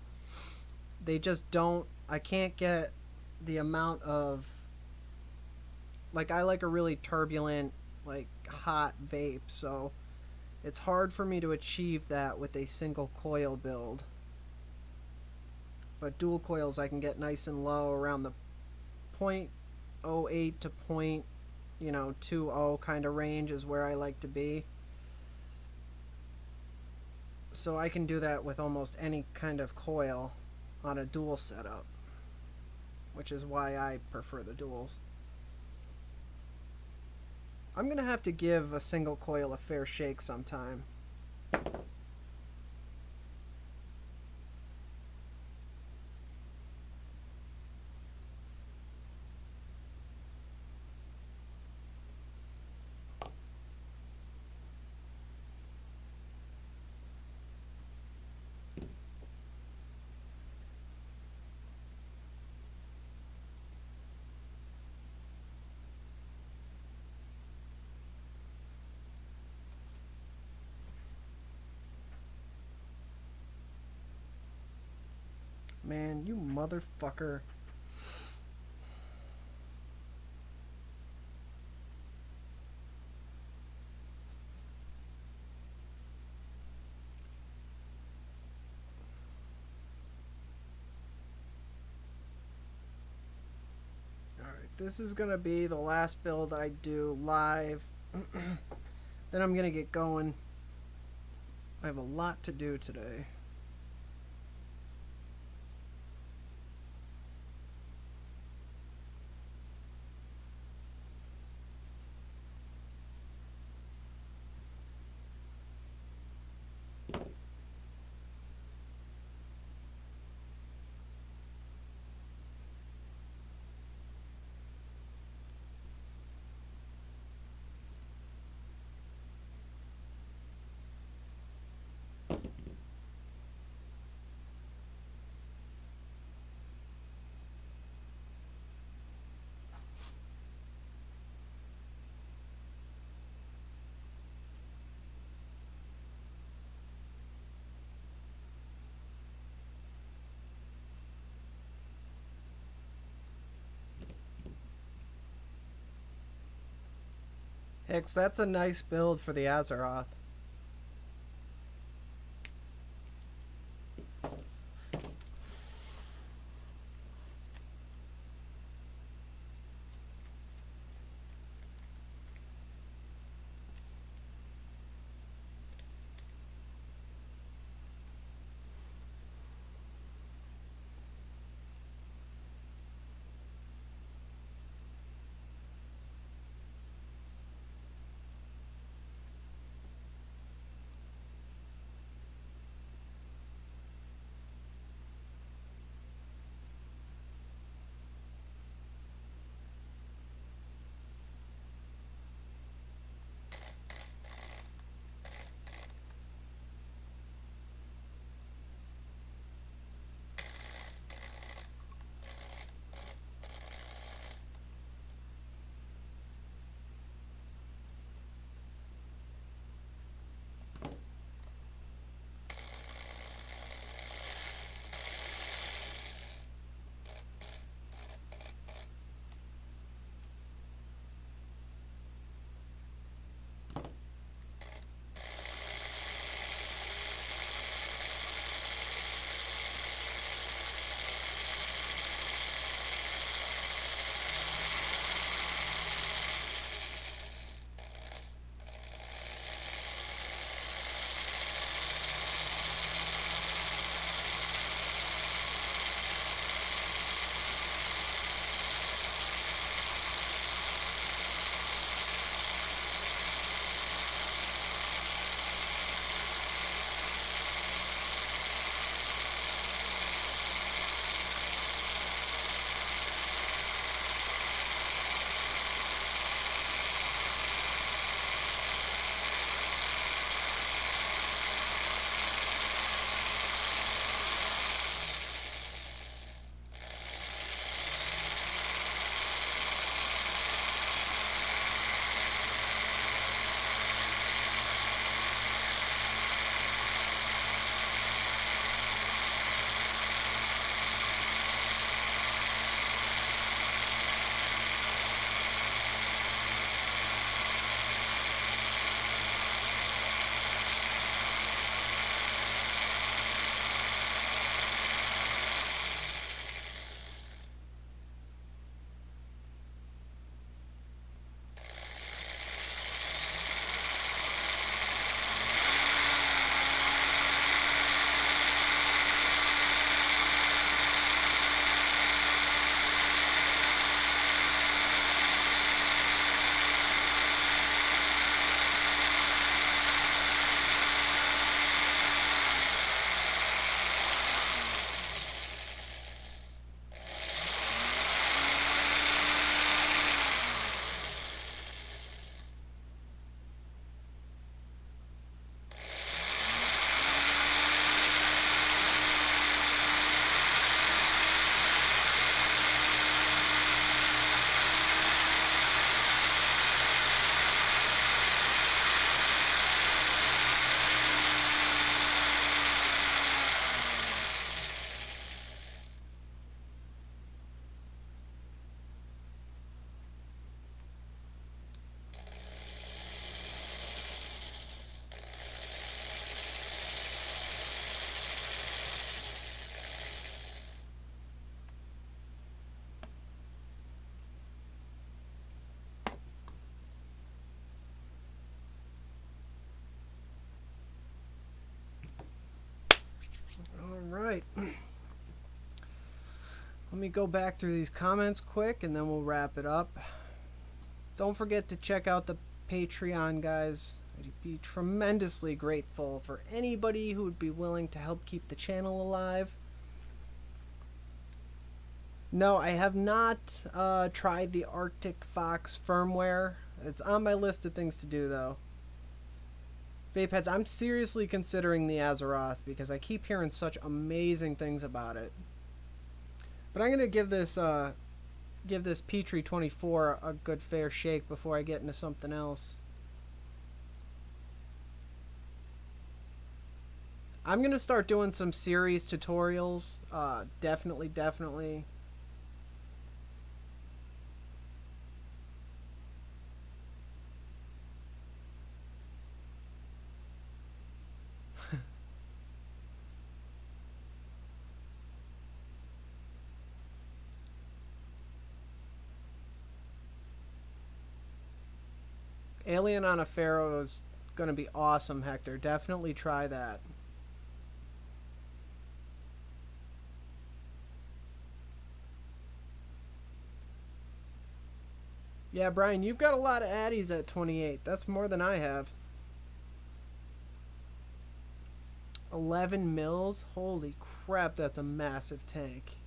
they just don't, I can't get the amount of, like, I like a really turbulent, like, hot vape, so it's hard for me to achieve that with a single coil build. But dual coils I can get nice and low around the 0.08 to 0.20 kind of range is where I like to be. So I can do that with almost any kind of coil on a dual setup, which is why I prefer the duals. I'm going to have to give a single coil a fair shake sometime. Man, you motherfucker. Alright, this is going to be the last build I do live. Then I'm going to get going. I have a lot to do today. Hicks, that's a nice build for the Azeroth. right. Let me go back through these comments quick and then we'll wrap it up. Don't forget to check out the Patreon, guys. I'd be tremendously grateful for anybody who would be willing to help keep the channel alive. No, I have not tried the Arctic Fox firmware. It's on my list of things to do, though. Vape heads, I'm seriously considering the Azeroth because I keep hearing such amazing things about it. But I'm gonna give this Petri 24 a good fair shake before I get into something else. I'm gonna start doing some series tutorials. Definitely. Alien on a Pharaoh is gonna be awesome, Hector. Definitely try that. Yeah, Brian, you've got a lot of addies at 28. That's more than I have. 11 mils? Holy crap, that's a massive tank.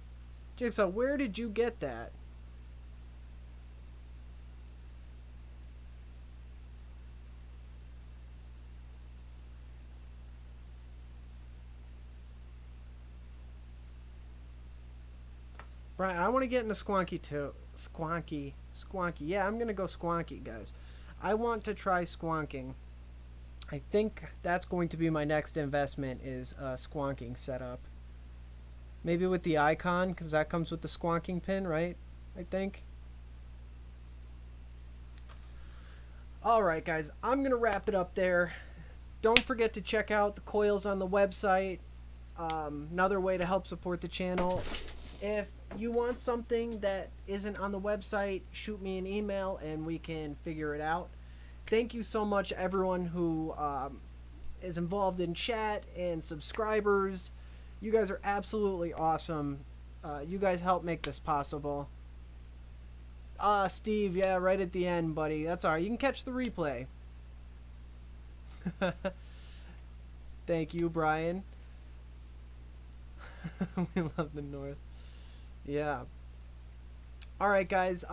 Jigsaw, where did you get that? Brian, I want to get into Squonky too. Squonky. Yeah, I'm going to go Squonky, guys. I want to try squonking. I think that's going to be my next investment is a squonking setup. Maybe with the icon, because that comes with the squonking pin, right? I think. Alright, guys. I'm going to wrap it up there. Don't forget to check out the coils on the website. Another way to help support the channel. If you want something that isn't on the website, shoot me an email and we can figure it out. Thank you so much, everyone who is involved in chat and subscribers. You guys are absolutely awesome. You guys help make this possible. Steve, yeah, right at the end, buddy. That's all right. You can catch the replay. Thank you, Brian. We love the North. Yeah. Alright, guys.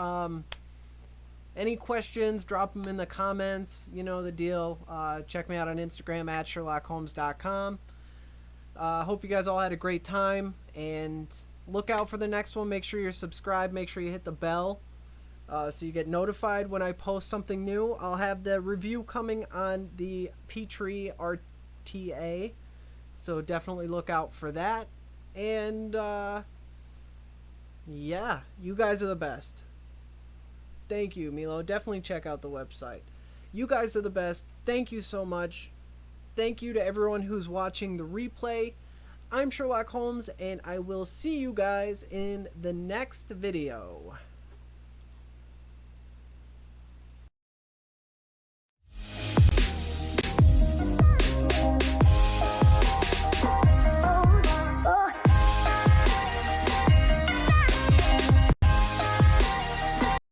Any questions, drop them in the comments. You know the deal. Check me out on Instagram at SherlockHolmes.com. Hope you guys all had a great time. And look out for the next one. Make sure you're subscribed. Make sure you hit the bell so you get notified when I post something new. I'll have the review coming on the Petri rdta. So definitely look out for that. And yeah, you guys are the best. Thank you, Milo. Definitely check out the website. You guys are the best. Thank you so much. Thank you to everyone who's watching the replay. I'm Sherlock Holmes, and I will see you guys in the next video.